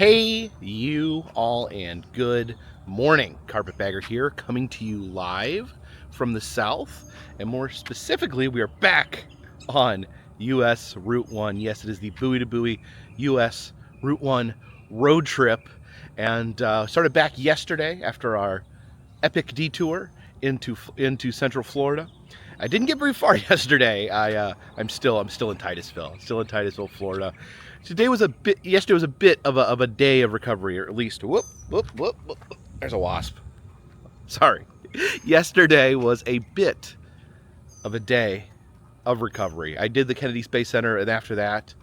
Hey, you all, and good morning. Carpetbagger here, coming to you live from the south, and more specifically, we are back on US Route 1. Yes, it is the buoy to buoy US Route 1 road trip, and started back yesterday after our epic detour into Central Florida. I didn't get very far yesterday. I'm still in Titusville, Florida. Yesterday was a bit of a day of recovery, or at least whoop. There's a wasp. Sorry. Yesterday was a bit of a day of recovery. I did the Kennedy Space Center, and after that,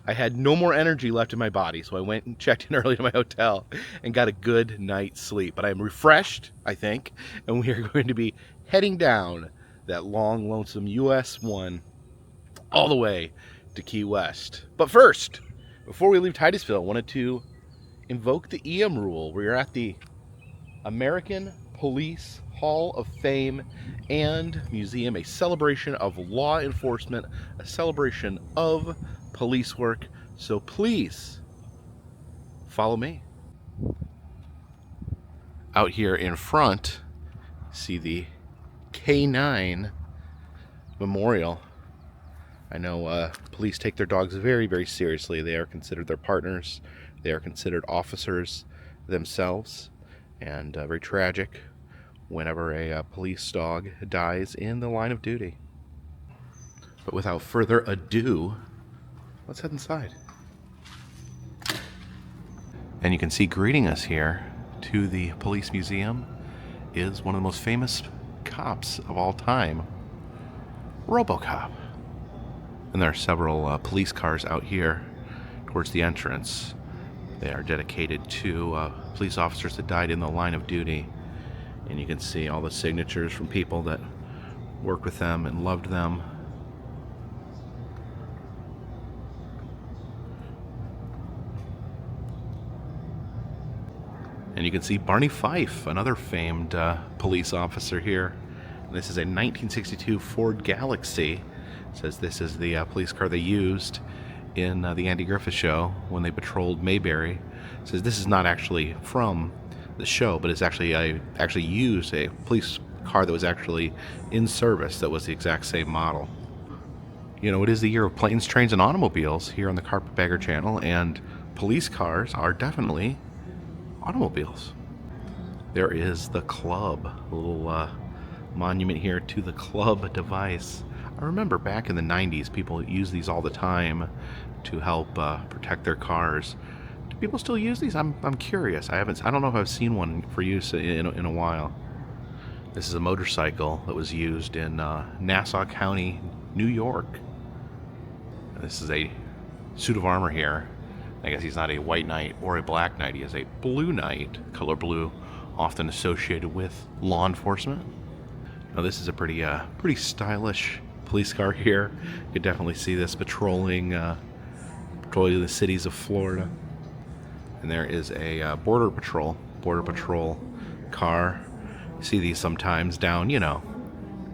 I had no more energy left in my body, so I went and checked in early to my hotel and got a good night's sleep. But I am refreshed, I think, and we are going to be heading down that long, lonesome US 1 all the way to Key West. But first, before we leave Titusville, I wanted to invoke the EM rule. We are at the American Police Hall of Fame and Museum, a celebration of law enforcement, a celebration of police work. So please follow me. Out here in front, see the K9 memorial. I know police take their dogs very, very seriously. They are considered their partners. They are considered officers themselves, and very tragic whenever a police dog dies in the line of duty. But without further ado, let's head inside. And you can see greeting us here to the police museum is one of the most famous cops of all time, RoboCop. And there are several police cars out here towards the entrance. They are dedicated to police officers that died in the line of duty. And you can see all the signatures from people that worked with them and loved them. And you can see Barney Fife, another famed police officer here. And this is a 1962 Ford Galaxy. It says this is the police car they used in the Andy Griffith Show when they patrolled Mayberry. It says this is not actually from the show, but it's actually used a police car that was actually in service that was the exact same model. You know, it is the year of planes, trains, and automobiles here on the Carpetbagger channel, and police cars are definitely automobiles. There is the club, a little monument here to the club device. I remember back in the 90s, people used these all the time to help protect their cars. Do people still use these? I'm curious. I don't know if I've seen one for use in a while. This is a motorcycle that was used in Nassau County, New York. This is a suit of armor here. I guess he's not a white knight or a black knight. He is a blue knight, color blue, often associated with law enforcement. Now this is a pretty stylish police car here. You can definitely see this patrolling the cities of Florida. And there is a border patrol car. You see these sometimes down,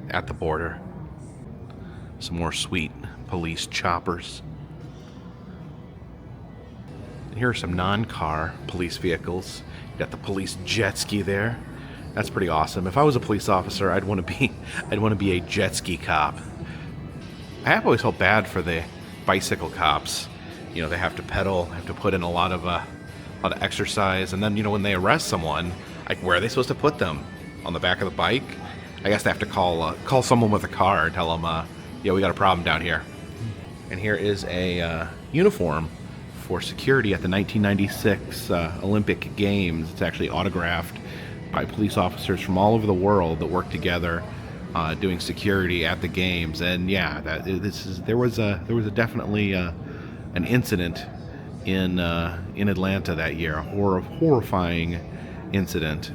at the border. Some more sweet police choppers. Here are some non-car police vehicles. You got the police jet ski there. That's pretty awesome. If I was a police officer, I'd want to be a jet ski cop. I have always felt bad for the bicycle cops. They have to pedal, have to put in a lot of exercise, and then when they arrest someone, like where are they supposed to put them? On the back of the bike? I guess they have to call someone with a car and tell them, yeah, we got a problem down here. And here is a uniform for security at the 1996 Olympic Games. It's actually autographed by police officers from all over the world that work together doing security at the games. And yeah, there was definitely an incident in Atlanta that year, a horrifying incident.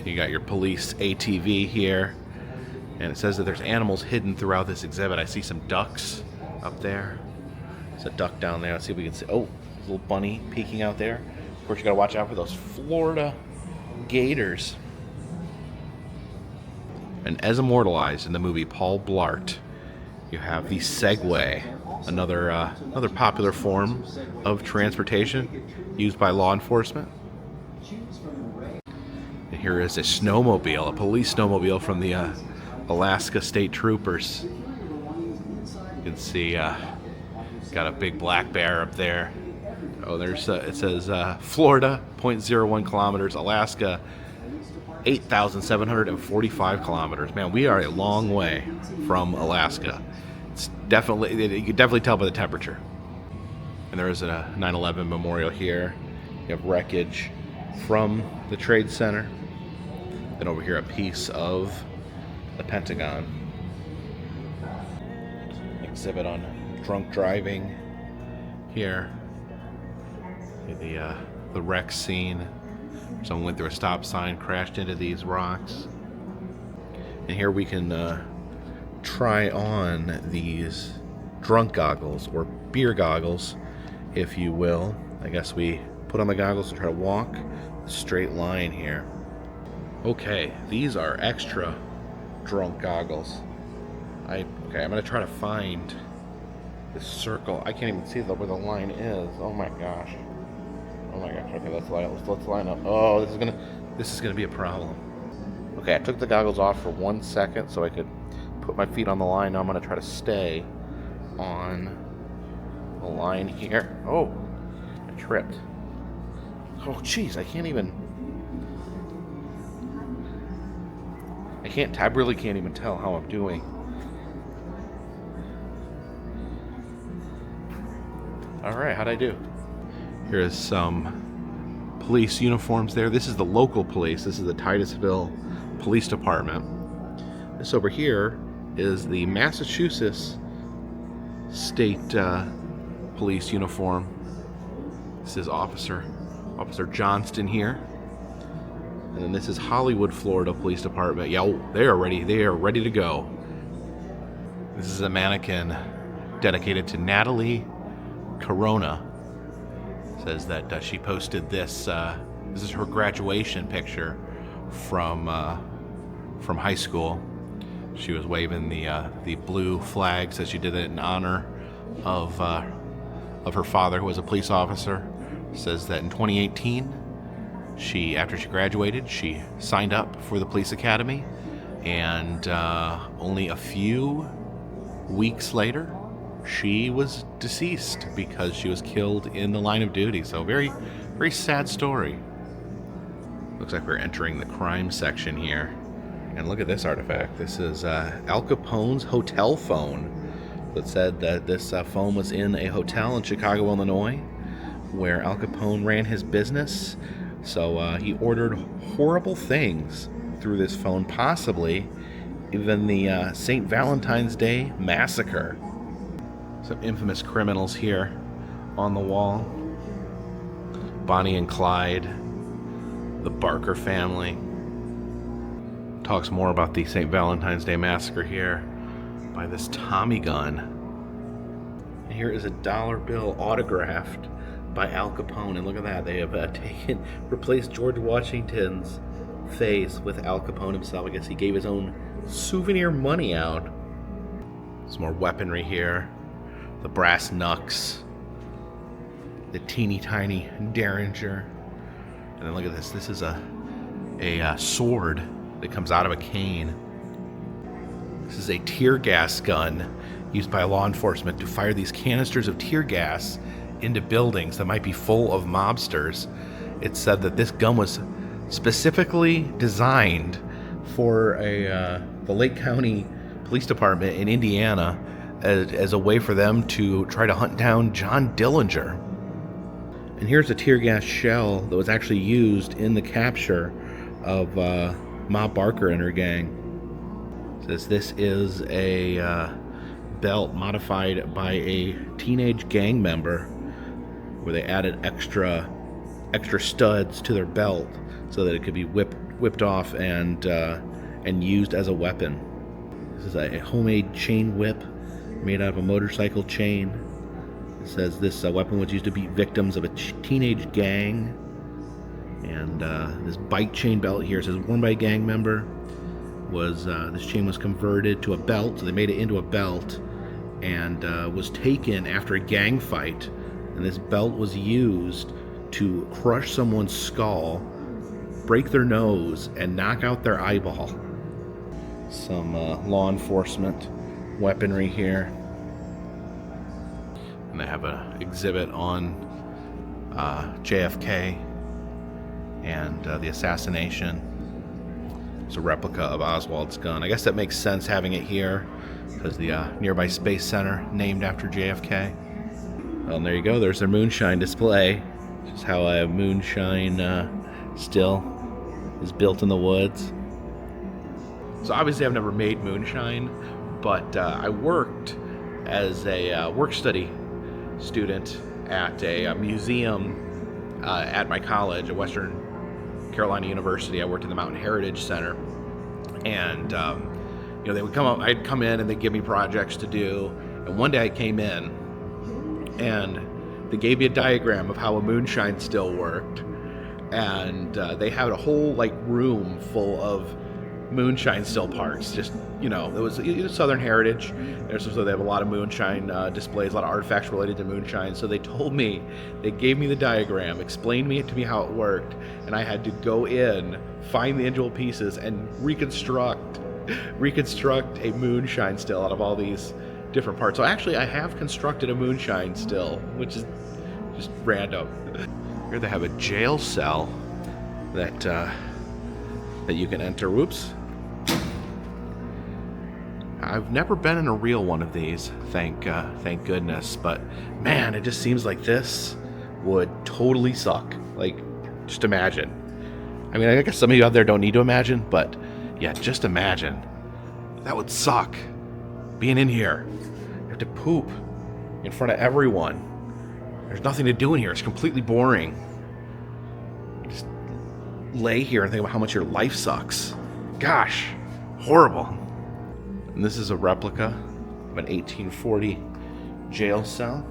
You got your police ATV here, and it says that there's animals hidden throughout this exhibit. I see some ducks up there. There's a duck down there. Let's see if we can see. Oh, there's a little bunny peeking out there. Of course, you gotta watch out for those Florida gators. And as immortalized in the movie Paul Blart, you have the Segway. Another popular form of transportation used by law enforcement. And here is a snowmobile, a police snowmobile from the Alaska State Troopers. You can see got a big black bear up there. Oh, there's it says Florida 0.01 kilometers, Alaska 8,745 kilometers. Man, we are a long way from Alaska. It's definitely, you can definitely tell by the temperature. And there is a 9/11 memorial here. You have wreckage from the Trade Center. Then over here, a piece of the Pentagon. Exhibit on drunk driving here. The wreck scene. Someone went through a stop sign, crashed into these rocks. And here we can try on these drunk goggles, or beer goggles, if you will. I guess we put on the goggles and try to walk a straight line here. Okay, these are extra drunk goggles. I'm gonna try to find this circle. I can't even see where the line is. Oh my gosh. Okay, let's line up. Oh, this is gonna be a problem. Okay, I took the goggles off for 1 second so I could put my feet on the line. Now I'm gonna try to stay on the line here. Oh, I tripped. Oh, jeez, I really can't even tell how I'm doing. All right, how'd I do? Here's some police uniforms there. This is the local police. This is the Titusville Police Department. This over here is the Massachusetts State Police uniform. This is Officer Johnston here. And then this is Hollywood, Florida Police Department. Yeah, they are ready to go. This is a mannequin dedicated to Natalie Corona. Says that she posted this. This is her graduation picture from high school. She was waving the blue flag. Says she did it in honor of her father, who was a police officer. Says that in 2018, after she graduated, she signed up for the police academy, and only a few weeks later, she was deceased because she was killed in the line of duty. So very, very sad story. Looks like we're entering the crime section here. And look at this artifact. This is Al Capone's hotel phone. It said that this phone was in a hotel in Chicago, Illinois, where Al Capone ran his business. So he ordered horrible things through this phone, possibly even the St. Valentine's Day massacre. Some infamous criminals here on the wall. Bonnie and Clyde, the Barker family. Talks more about the St. Valentine's Day massacre here by this Tommy gun. And here is a dollar bill autographed by Al Capone, and look at that. They have replaced George Washington's face with Al Capone himself. I guess he gave his own souvenir money out. Some more weaponry here. The brass knucks, the teeny tiny Derringer, and then look at this. This is a sword that comes out of a cane. This is a tear gas gun used by law enforcement to fire these canisters of tear gas into buildings that might be full of mobsters. It's said that this gun was specifically designed for the Lake County Police Department in Indiana as a way for them to try to hunt down John Dillinger. And here's a tear gas shell that was actually used in the capture of Ma Barker and her gang. It says this is a belt modified by a teenage gang member, where they added extra studs to their belt so that it could be whipped off and used as a weapon. This is a homemade chain whip made out of a motorcycle chain. It says this weapon was used to beat victims of a teenage gang. And this bike chain belt here says worn by a gang member. This chain was converted to a belt, so they made it into a belt and was taken after a gang fight, and this belt was used to crush someone's skull, break their nose, and knock out their eyeball. Some law enforcement weaponry here. And they have an exhibit on JFK and the assassination. It's a replica of Oswald's gun. I guess that makes sense having it here, because the nearby Space Center named after JFK. Well, and there you go. There's their moonshine display. Which is how a moonshine still is built in the woods. So obviously I've never made moonshine, but I worked as a work-study student at a museum at my college at Western Carolina University. I worked in the Mountain Heritage Center, and they would come up. I'd come in and they'd give me projects to do. And one day I came in, and they gave me a diagram of how a moonshine still worked, and they had a whole room full of moonshine still parts. Just it was Southern heritage. So they have a lot of moonshine displays, a lot of artifacts related to moonshine. So they gave me the diagram, explained to me how it worked, and I had to go in, find the individual pieces, and reconstruct a moonshine still out of all these different parts. So actually I have constructed a moonshine still, which is just random. Here they have a jail cell that you can enter. Whoops. I've never been in a real one of these, thank goodness, but man, it just seems like this would totally suck. Just imagine. I mean, I guess some of you out there don't need to imagine, but yeah, just imagine. That would suck. Being in here, you have to poop in front of everyone. There's nothing to do in here. It's completely boring. Just lay here and think about how much your life sucks. Gosh, horrible. And this is a replica of an 1840 jail cell.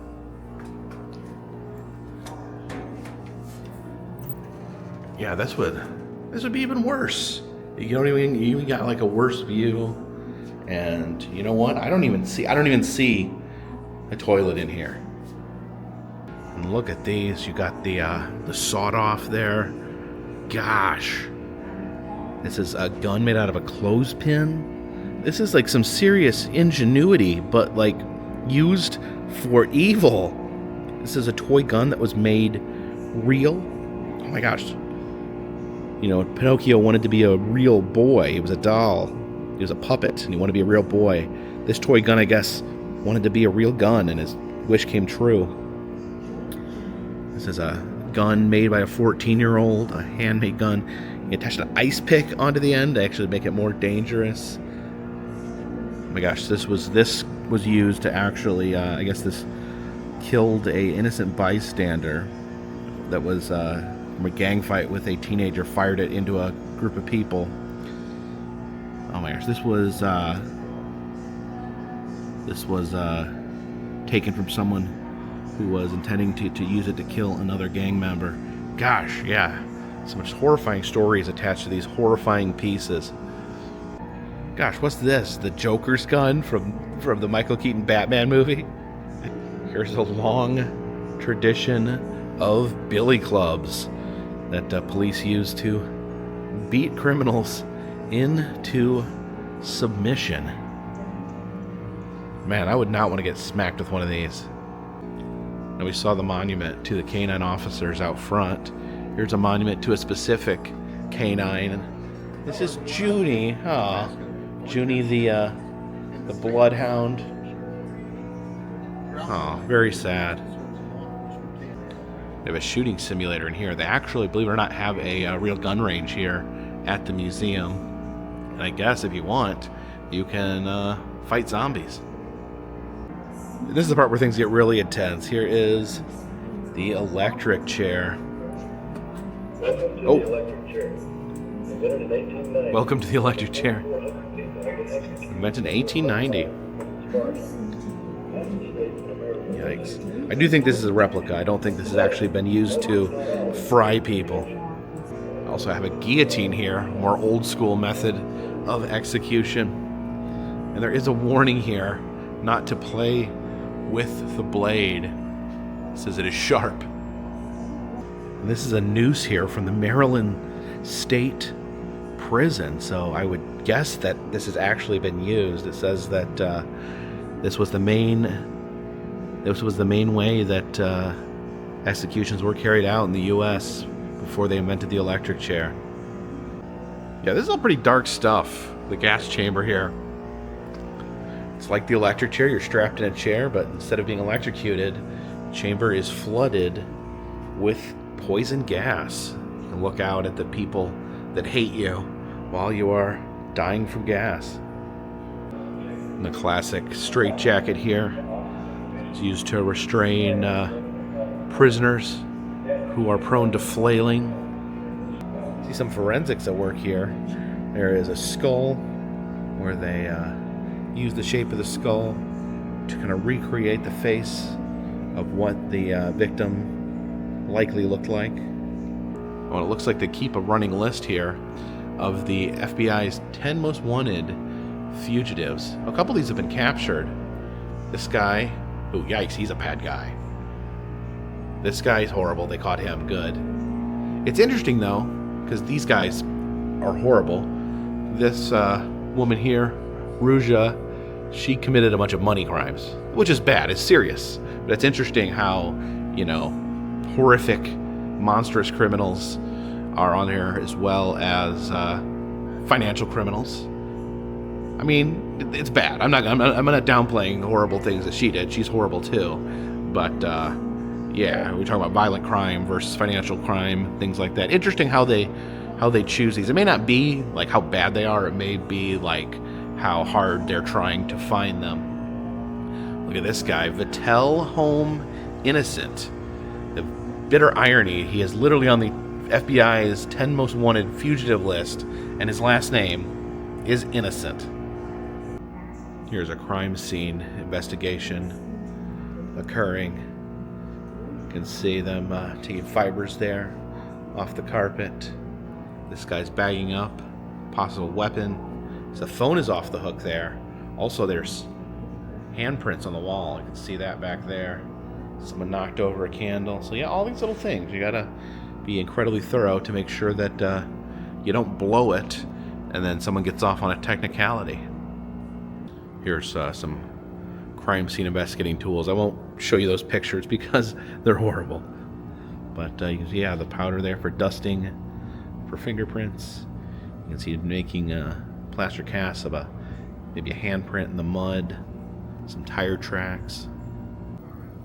Yeah, this would be even worse. You even got a worse view. And you know what? I don't even see a toilet in here. And look at these. You got the sawed off there. Gosh. This is a gun made out of a clothespin. This is some serious ingenuity, but used for evil. This is a toy gun that was made real. Oh my gosh. Pinocchio wanted to be a real boy. He was a doll. He was a puppet, and he wanted to be a real boy. This toy gun, I guess, wanted to be a real gun, and his wish came true. This is a gun made by a 14-year-old, a handmade gun. He attached an ice pick onto the end to actually make it more dangerous. Oh my gosh, this was used to actually, I guess this killed a innocent bystander that was from a gang fight with a teenager, fired it into a group of people. Oh my gosh, this was taken from someone who was intending to use it to kill another gang member. Gosh, yeah, so much horrifying stories attached to these horrifying pieces. Gosh, what's this? The Joker's gun from the Michael Keaton Batman movie? Here's a long tradition of billy clubs that police use to beat criminals into submission. Man, I would not want to get smacked with one of these. Now we saw the monument to the canine officers out front. Here's a monument to a specific canine. This is Junie. Aw. Junie the bloodhound. Oh, very sad. They have a shooting simulator in here. They actually, believe it or not, have a real gun range here at the museum. And I guess if you want, you can fight zombies. This is the part where things get really intense. Here is the electric chair. Oh. Welcome to the electric chair. Invented in 1890. Yikes. I do think this is a replica. I don't think this has actually been used to fry people. I also have a guillotine here, more old school method of execution. And there is a warning here not to play with the blade. It says it is sharp. And this is a noose here from the Maryland State Prison, so I would guess that this has actually been used. It says that this was the main way that executions were carried out in the U.S. before they invented the electric chair. Yeah, this is all pretty dark stuff. The gas chamber here. It's like the electric chair. You're strapped in a chair, but instead of being electrocuted, the chamber is flooded with poison gas. You can look out at the people that hate you while you are dying from gas. And the classic straitjacket here is used to restrain prisoners who are prone to flailing. See some forensics at work here. There is a skull where they use the shape of the skull to kind of recreate the face of what the victim likely looked like. Well, it looks like they keep a running list here of the FBI's 10 most wanted fugitives. A couple of these have been captured. This guy, oh yikes, he's a bad guy. This guy's horrible. They caught him. Good. It's interesting though, because these guys are horrible. This woman here, Ruja, she committed a bunch of money crimes, which is bad. It's serious. But it's interesting how, you know, horrific, monstrous criminals are on here, as well as financial criminals. I mean, it's bad. I'm not downplaying the horrible things that she did. She's horrible too. But yeah, we're talking about violent crime versus financial crime, things like that. Interesting how they choose these. It may not be like how bad they are. It may be like how hard they're trying to find them. Look at this guy, Vittel Home Innocent. The bitter irony, he is literally on the FBI's 10 most wanted fugitive list, and his last name is Innocent. Here's a crime scene investigation occurring. You can see them taking fibers there off the carpet. This guy's bagging up possible weapon. So the phone is off the hook there. Also, there's handprints on the wall. You can see that back there. Someone knocked over a candle. So yeah, all these little things. You gotta be incredibly thorough to make sure that you don't blow it and then someone gets off on a technicality. Here's some crime scene investigating tools. I won't show you those pictures because they're horrible. But yeah, the powder there for dusting, for fingerprints. You can see it making plaster casts of maybe a handprint in the mud, some tire tracks.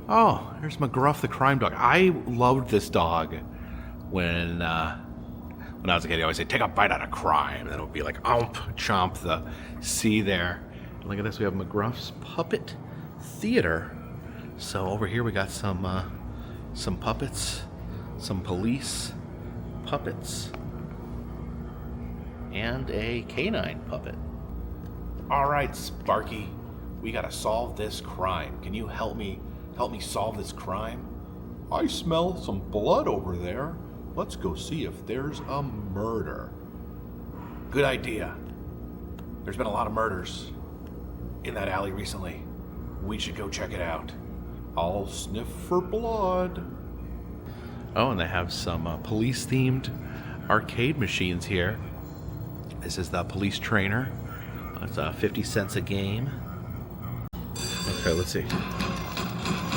Oh, here's McGruff the Crime Dog. I loved this dog when I was a kid. I always say, take a bite out of crime. And then it would be like, chomp the C there. And look at this, we have McGruff's Puppet Theater. So over here we got some puppets, some police puppets, and a canine puppet. All right, Sparky, we gotta solve this crime. Can you help me solve this crime? I smell some blood over there. Let's go see if there's a murder. Good idea. There's been a lot of murders in that alley recently. We should go check it out. I'll sniff for blood. Oh, and they have some police-themed arcade machines here. This is the police trainer. It's 50 cents a game. Okay, let's see.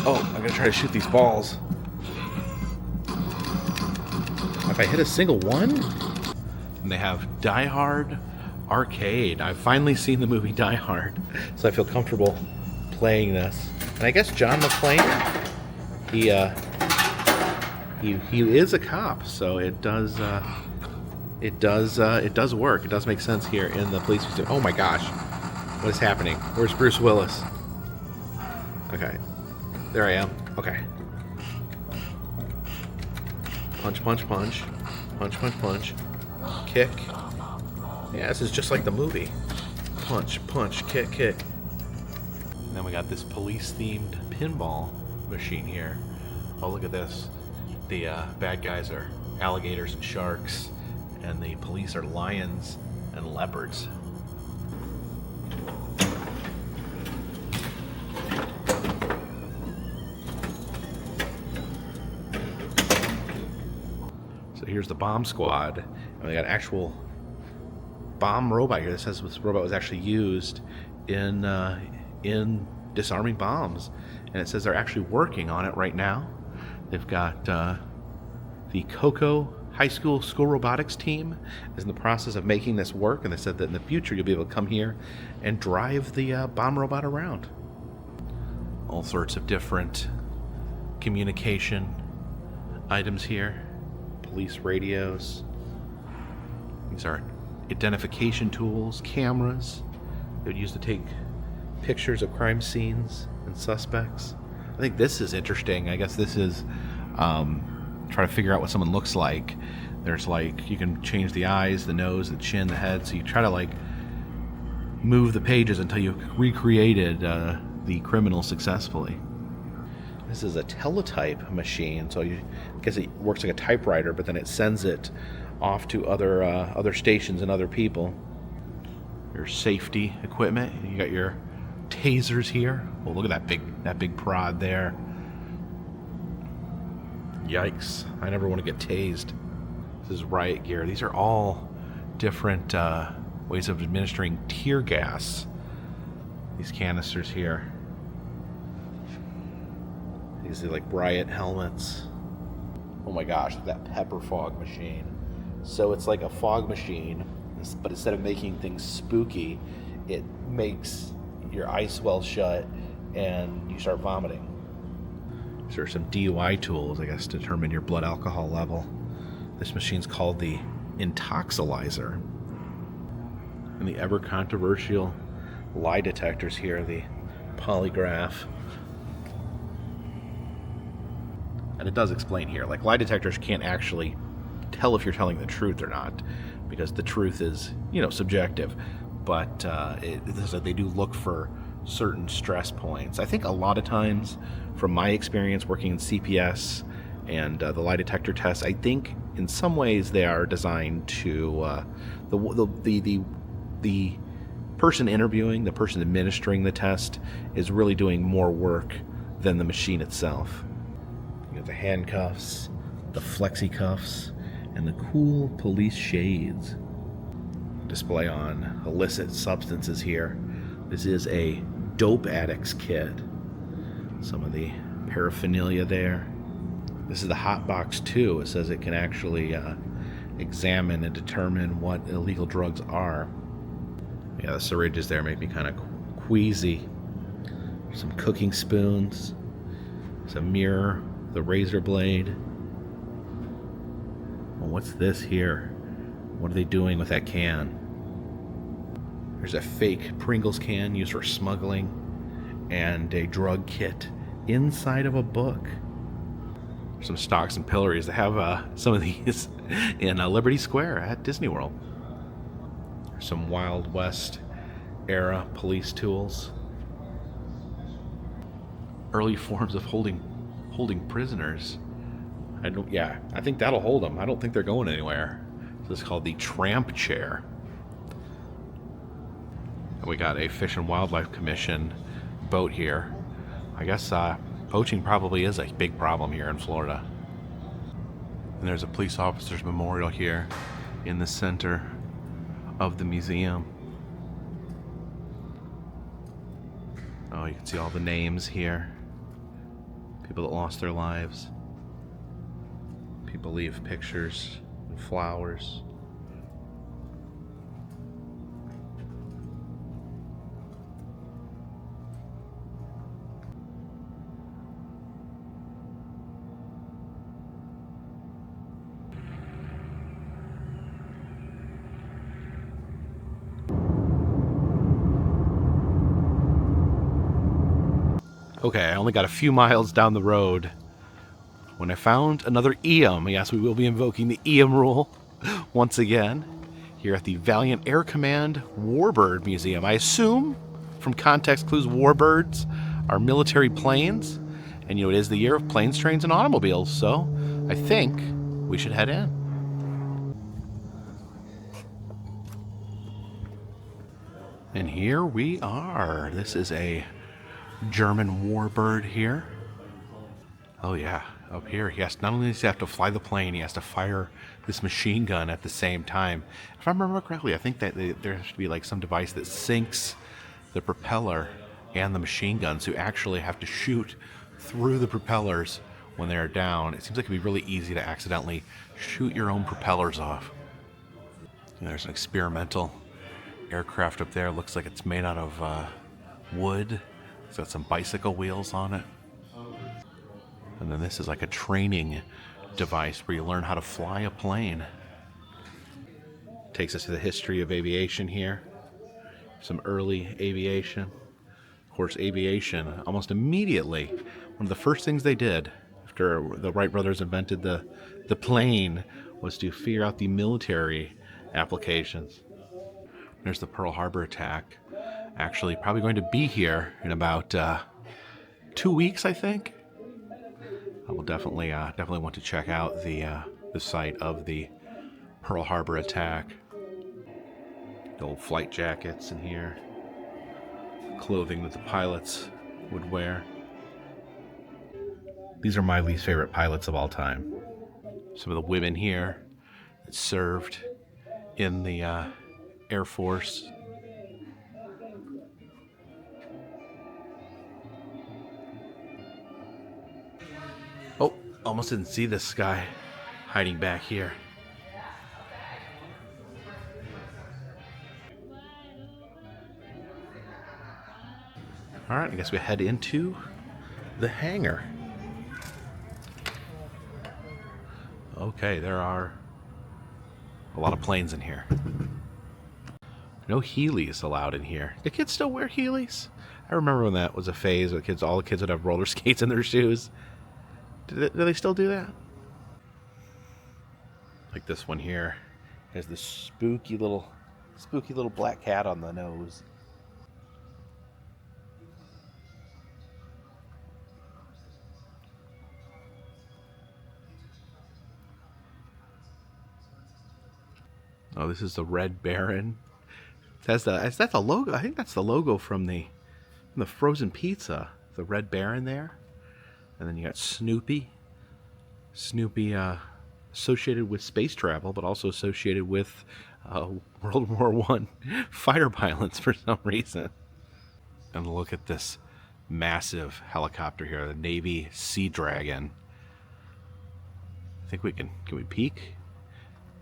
Oh, I'm gonna try to shoot these balls. If I hit a single one? And they have Die Hard Arcade. I've finally seen the movie Die Hard, so I feel comfortable playing this. And I guess John McClane, he is a cop, so it does work. It does make sense here in the police museum. Oh my gosh, what is happening? Where's Bruce Willis? Okay, there I am. Okay. Punch, punch, punch. Punch, punch, punch. Kick. Yeah, this is just like the movie. Punch, punch, kick, kick. And then we got this police-themed pinball machine here. Oh, look at this. The bad guys are alligators and sharks, and the police are lions and leopards. So here's the bomb squad. And we got an actual bomb robot here. This says this robot was actually used in disarming bombs. And it says they're actually working on it right now. They've got the Cocoa High School robotics team is in the process of making this work, and they said that in the future you'll be able to come here and drive the bomb robot around. All sorts of different communication items here. Police radios. These are identification tools, cameras they would use to take pictures of crime scenes and suspects. I think this is interesting. I guess this is try to figure out what someone looks like. There's like, you can change the eyes, the nose, the chin, the head, so you try to like move the pages until you've recreated the criminal successfully. This is a teletype machine, so I guess it works like a typewriter, but then it sends it off to other stations and other people. Your safety equipment. You got your tasers here. Oh, look at that big prod there. Yikes! I never want to get tased. This is riot gear. These are all different ways of administering tear gas. These canisters here. These are like riot helmets. Oh my gosh, that pepper fog machine. So it's like a fog machine, but instead of making things spooky, it makes your eyes swell shut and you start vomiting. These are some DUI tools, I guess, to determine your blood alcohol level. This machine's called the Intoxalizer. And the ever controversial lie detectors here, the polygraph. And it does explain here, like lie detectors can't actually tell if you're telling the truth or not, because the truth is, subjective. But they do look for certain stress points. I think a lot of times, from my experience working in CPS and the lie detector tests, I think in some ways they are designed to the person interviewing, the person administering the test, is really doing more work than the machine itself. You got the handcuffs, the flexi cuffs, and the cool police shades. Display on illicit substances here. This is a dope addicts kit. Some of the paraphernalia there. This is the hot box too. It says it can actually examine and determine what illegal drugs are. Yeah, the syringes there make me kind of queasy. Some cooking spoons. Some mirror. The razor blade. Well, what's this here? What are they doing with that can? There's a fake Pringles can used for smuggling, and a drug kit inside of a book. Some stocks and pillaries. They have some of these in Liberty Square at Disney World. There's some Wild West era police tools. Early forms of holding prisoners. I think that'll hold them. I don't think they're going anywhere. So this is called the tramp chair. And we got a Fish and Wildlife Commission boat here. I guess poaching probably is a big problem here in Florida. And there's a police officer's memorial here in the center of the museum. Oh, you can see all the names here. People that lost their lives. People leave pictures and flowers. Okay, I only got a few miles down the road when I found another EM. Yes, we will be invoking the EM rule once again here at the Valiant Air Command Warbird Museum. I assume, from context clues, warbirds are military planes, and it is the year of planes, trains, and automobiles, so I think we should head in. And here we are. This is a German warbird here. Oh yeah, up here. Not only does he have to fly the plane, he has to fire this machine gun at the same time. If I remember correctly, I think that there has to be like some device that syncs the propeller and the machine gun, so you actually have to shoot through the propellers when they're down. It seems like it'd be really easy to accidentally shoot your own propellers off. And there's an experimental aircraft up there. Looks like it's made out of wood. It's got some bicycle wheels on it. And then this is like a training device where you learn how to fly a plane. Takes us to the history of aviation here. Some early aviation. Of course, aviation, almost immediately, one of the first things they did after the Wright brothers invented the plane was to figure out the military applications. There's the Pearl Harbor attack. Actually, probably going to be here in about 2 weeks, I think. I will definitely want to check out the site of the Pearl Harbor attack. The old flight jackets in here, clothing that the pilots would wear. These are my least favorite pilots of all time. Some of the women here that served in the Air Force. Oh, almost didn't see this guy hiding back here. Alright, I guess we head into the hangar. Okay, there are a lot of planes in here. No Heelys allowed in here. Do kids still wear Heelys? I remember when that was a phase where all the kids would have roller skates in their shoes. Do they still do that? Like this one here has this spooky little black cat on the nose. Oh, this is the Red Baron. That's a logo. I think that's the logo from the frozen pizza. The Red Baron there, and then you got Snoopy. Snoopy associated with space travel, but also associated with World War I fighter pilots for some reason. And look at this massive helicopter here, the Navy Sea Dragon. I think we can we peek?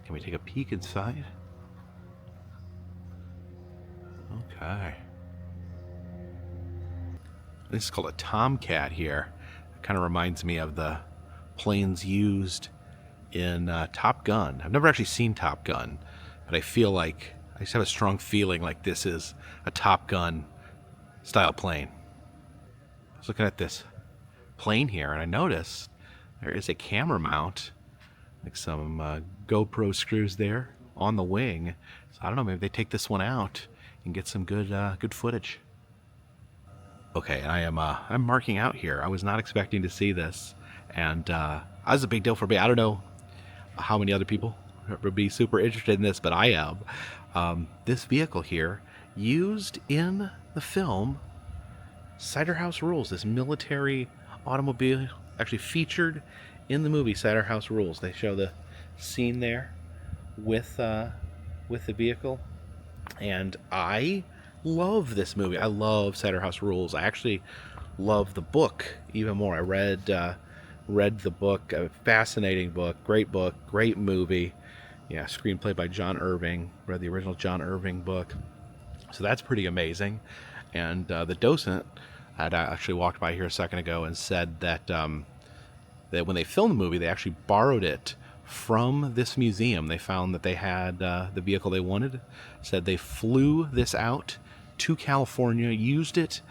Can we take a peek inside? Okay. This is called a Tomcat here. It kind of reminds me of the planes used in Top Gun. I've never actually seen Top Gun, but I just have a strong feeling like this is a Top Gun style plane. I was looking at this plane here, and I noticed there is a camera mount, like some GoPro screws there on the wing. So I don't know, maybe they take this one out and get some good footage. Okay, I'm marking out here. I was not expecting to see this, and that was a big deal for me. I don't know how many other people would be super interested in this, but I am. This vehicle here, used in the film Cider House Rules, this military automobile, actually featured in the movie Cider House Rules. They show the scene there with the vehicle, and I love this movie. I love Cider House Rules. I actually love the book even more. I read the book, a fascinating book, great movie. Yeah, screenplay by John Irving. Read the original John Irving book, so that's pretty amazing. And the docent had actually walked by here a second ago and said that that when they filmed the movie, they actually borrowed it from this museum. They found that they had the vehicle they wanted. Said they flew this out to California, used it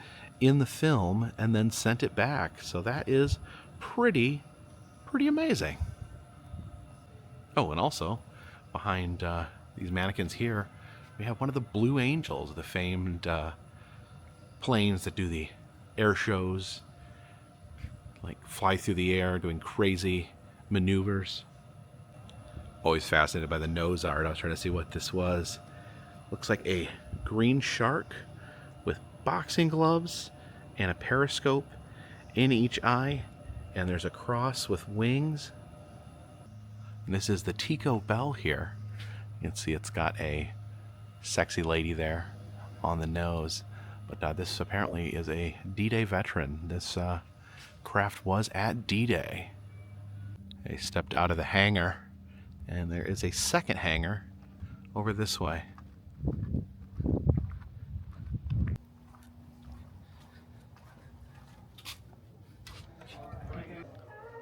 in the film, and then sent it back. So that is pretty amazing. Oh, and also behind these mannequins here, we have one of the Blue Angels, the famed planes that do the air shows, like fly through the air doing crazy maneuvers. Always fascinated by the nose art. I was trying to see what this was. Looks like a green shark with boxing gloves and a periscope in each eye, And there's a cross with wings. And this is the Tico Bell here. You can see it's got a sexy lady there on the nose. But this apparently is a D-Day veteran. This craft was at D-Day. They stepped out of the hangar, and there is a second hangar over this way.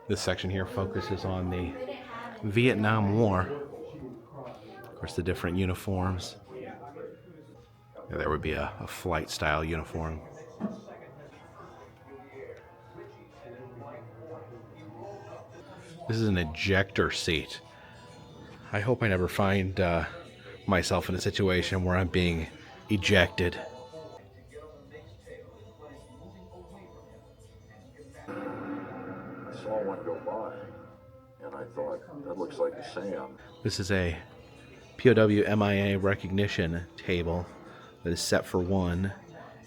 This section here focuses on the Vietnam War. Of course, the different uniforms. There would be a flight style uniform. This is an ejector seat. I hope I never find myself in a situation where I'm being ejected. I saw one go by, and I thought, that looks like a Sam. This is a POW MIA recognition table that is set for one,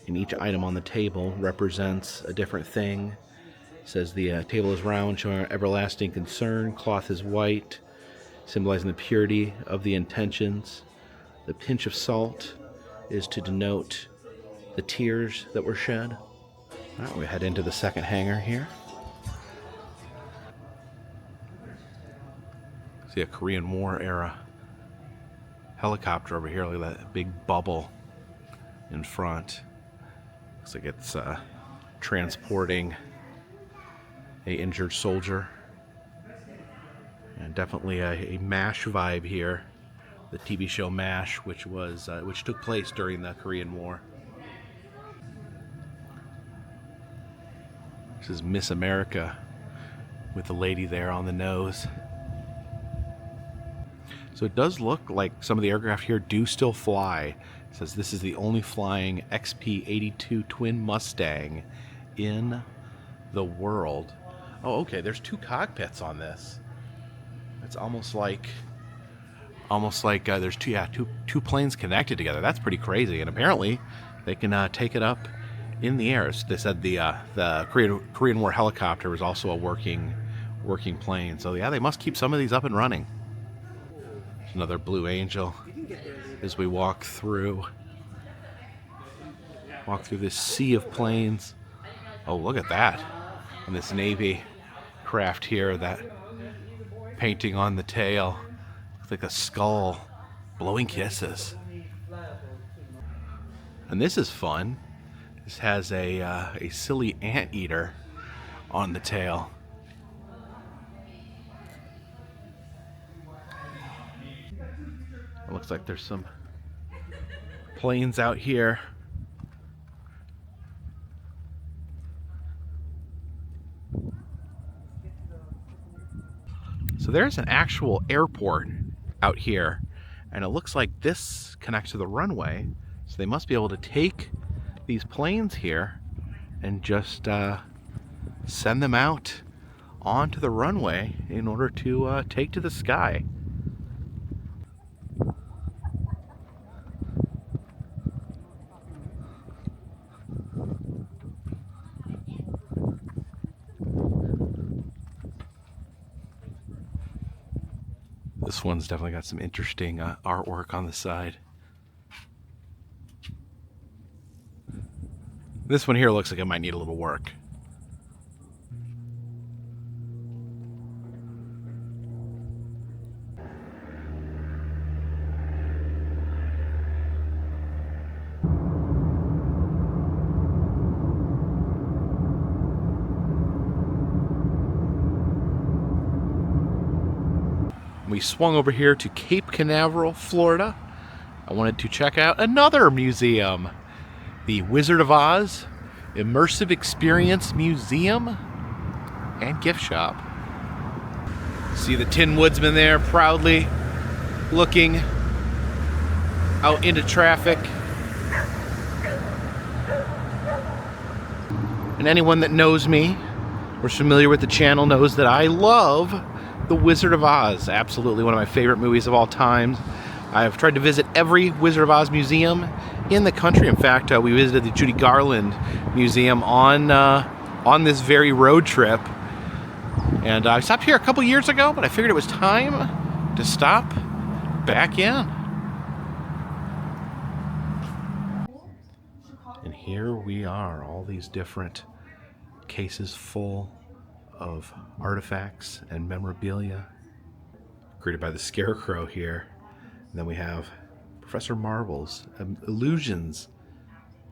and each item on the table represents a different thing. It says the table is round, showing everlasting concern. Cloth is white, symbolizing the purity of the intentions. The pinch of salt is to denote the tears that were shed. All right, we head into the second hangar here. See a Korean War era helicopter over here. Look at that big bubble in front. Looks like it's transporting a injured soldier. And definitely a MASH vibe here. The TV show MASH, which took place during the Korean War. This is Miss America with the lady there on the nose. So it does look like some of the aircraft here do still fly. It says this is the only flying XP-82 twin Mustang in the world. Oh, okay, there's two cockpits on this. It's almost like there's two planes connected together. That's pretty crazy. And apparently they can take it up in the air. They said the Korean War helicopter was also a working plane. So yeah, they must keep some of these up and running. There's another Blue Angel as we walk through this sea of planes. Oh, look at that. And this Navy craft here, that painting on the tail. Looks like a skull blowing kisses. And this is fun. This has a silly anteater on the tail. It looks like there's some planes out here. So there's an actual airport out here, and it looks like this connects to the runway. So they must be able to take these planes here and just send them out onto the runway in order to take to the sky. This one's definitely got some interesting artwork on the side. This one here looks like it might need a little work. We swung over here to Cape Canaveral, Florida. I wanted to check out another museum, the Wizard of Oz Immersive Experience Museum and Gift Shop. See the Tin Woodsman there proudly looking out into traffic. And anyone that knows me or is familiar with the channel knows that I love The Wizard of Oz. Absolutely one of my favorite movies of all time. I've tried to visit every Wizard of Oz museum in the country. In fact, we visited the Judy Garland Museum on this very road trip. And I stopped here a couple years ago, but I figured it was time to stop back in. And here we are, all these different cases full of artifacts and memorabilia created by the Scarecrow here. And then we have Professor Marvel's illusions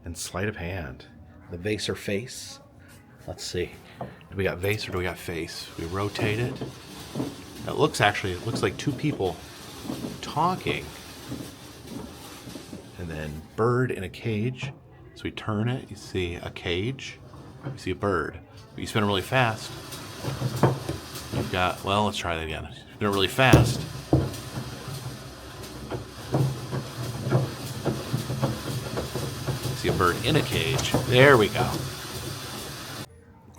and sleight of hand. The vase or face. Let's see. Do we got vase or do we got face? We rotate it. It looks like two people talking. And then bird in a cage. So we turn it, you see a cage, you see a bird. But you spin it really fast. You've got, well, let's try that again. Spin it really fast. See a bird in a cage. There we go.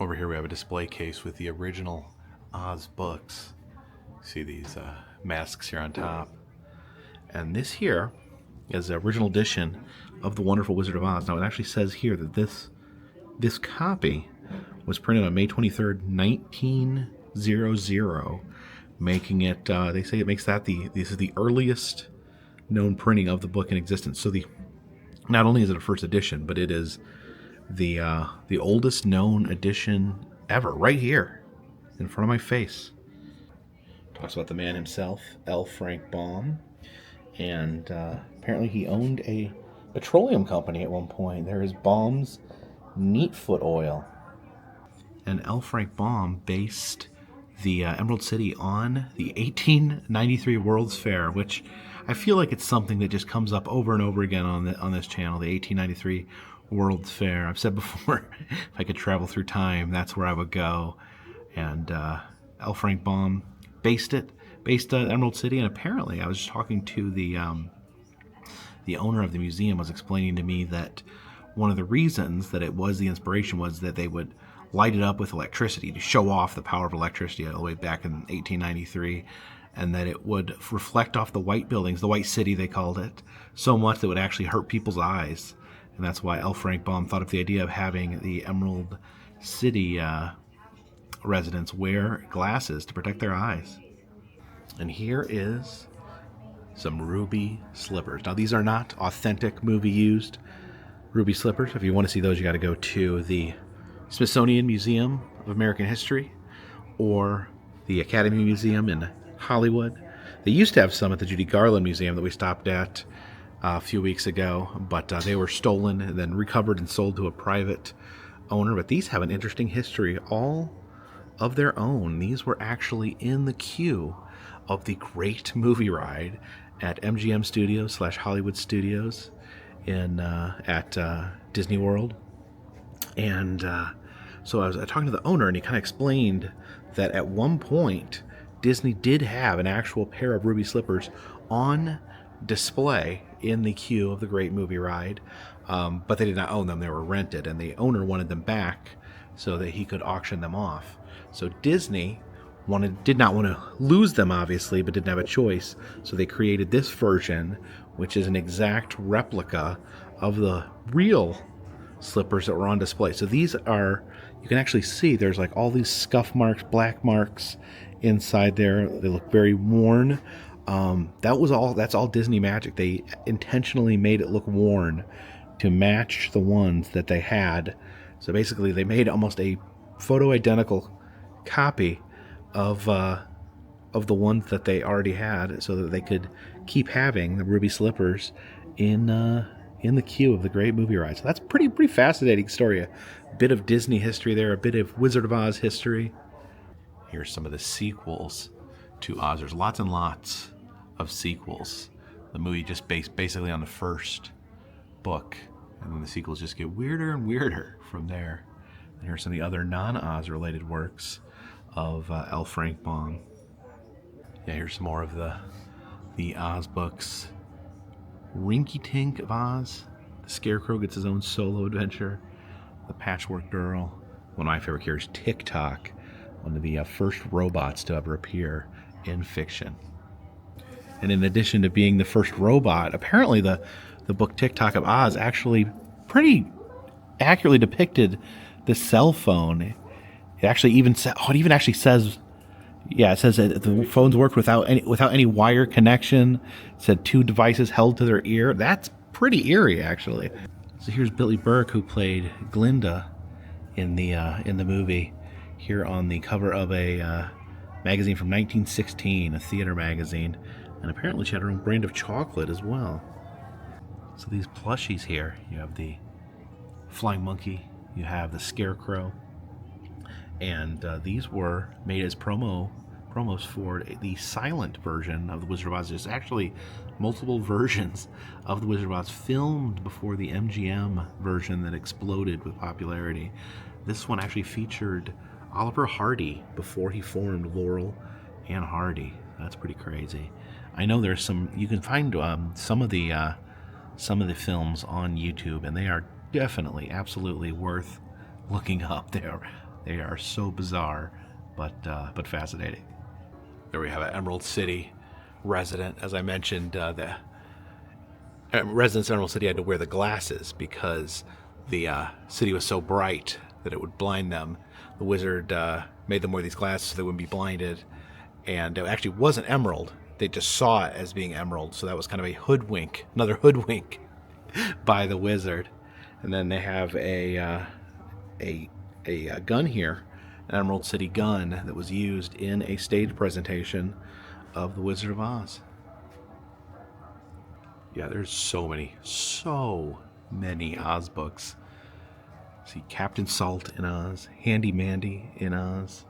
Over here we have a display case with the original Oz books. See these masks here on top. And this here is the original edition of The Wonderful Wizard of Oz. Now it actually says here that this copy was printed on May 23rd, 1900, making it, they say it makes that this is the earliest known printing of the book in existence. So not only is it a first edition, but it is the oldest known edition ever, right here in front of my face. Talks about the man himself, L. Frank Baum, and apparently he owned a petroleum company at one point. There is Baum's Neatfoot Oil. And L. Frank Baum based the Emerald City on the 1893 World's Fair, which I feel like it's something that just comes up over and over again on this channel, the 1893 World's Fair. I've said before, if I could travel through time, that's where I would go. And L. Frank Baum based Emerald City, and apparently I was just talking to the owner of the museum was explaining to me that one of the reasons that it was the inspiration was that they would light it up with electricity to show off the power of electricity all the way back in 1893, and that it would reflect off the white buildings, the White City they called it, so much that it would actually hurt people's eyes. And that's why L. Frank Baum thought of the idea of having the Emerald City residents wear glasses to protect their eyes. And here is some ruby slippers. Now these are not authentic movie used ruby slippers. If you want to see those, you got to go to the Smithsonian Museum of American History or the Academy Museum in Hollywood. They used to have some at the Judy Garland Museum that we stopped at a few weeks ago, but they were stolen and then recovered and sold to a private owner. But these have an interesting history all of their own. These were actually in the queue of the great movie ride at MGM Studios / Hollywood Studios at Disney World. And so I was talking to the owner, and he kind of explained that at one point Disney did have an actual pair of ruby slippers on display in the queue of the great movie ride, but they did not own them. They were rented, and the owner wanted them back so that he could auction them off. So Disney did not want to lose them, obviously, but didn't have a choice. So they created this version, which is an exact replica of the real slippers that were on display. So these are, you can actually see there's like all these scuff marks, black marks inside there. They look very worn. That's all Disney magic. They intentionally made it look worn to match the ones that they had. So basically they made almost a photo identical copy of the ones that they already had, so that they could keep having the ruby slippers in the queue of the great movie ride. So that's pretty fascinating story. A bit of Disney history there, a bit of Wizard of Oz history. Here's some of the sequels to Oz. There's lots and lots of sequels. The movie just based basically on the first book, and then the sequels just get weirder and weirder from there. And here's some of the other non-Oz related works of L. Frank Baum. Yeah, here's some more of the Oz books. Rinky Tink of Oz. The Scarecrow gets his own solo adventure. The Patchwork Girl. One of my favorite characters, Tick-Tock, one of the first robots to ever appear in fiction. And in addition to being the first robot, apparently the book Tick-Tock of Oz actually pretty accurately depicted the cell phone It actually even it even actually says, yeah, it says that the phones worked without any wire connection. It said 2 devices held to their ear. That's pretty eerie, actually. So here's Billy Burke, who played Glinda in the movie, here on the cover of a magazine from 1916, a theater magazine, and apparently she had her own brand of chocolate as well. So these plushies here, you have the flying monkey, you have the scarecrow, and these were made as promos for the silent version of the Wizard of Oz. There's actually multiple versions of the Wizard of Oz filmed before the MGM version that exploded with popularity. This one actually featured Oliver Hardy before he formed Laurel and Hardy. That's pretty crazy. I know there's some, you can find some of the films on YouTube, and they are definitely absolutely worth looking up. They are so bizarre, but fascinating. There we have an Emerald City resident. As I mentioned, the residents of Emerald City had to wear the glasses because the city was so bright that it would blind them. The wizard made them wear these glasses so they wouldn't be blinded, and it actually wasn't emerald. They just saw it as being emerald, so that was kind of another hoodwink by the wizard. And then they have a gun here, an Emerald City gun that was used in a stage presentation of The Wizard of Oz. Yeah, there's so many Oz books. See Captain Salt in Oz, Handy Mandy in Oz,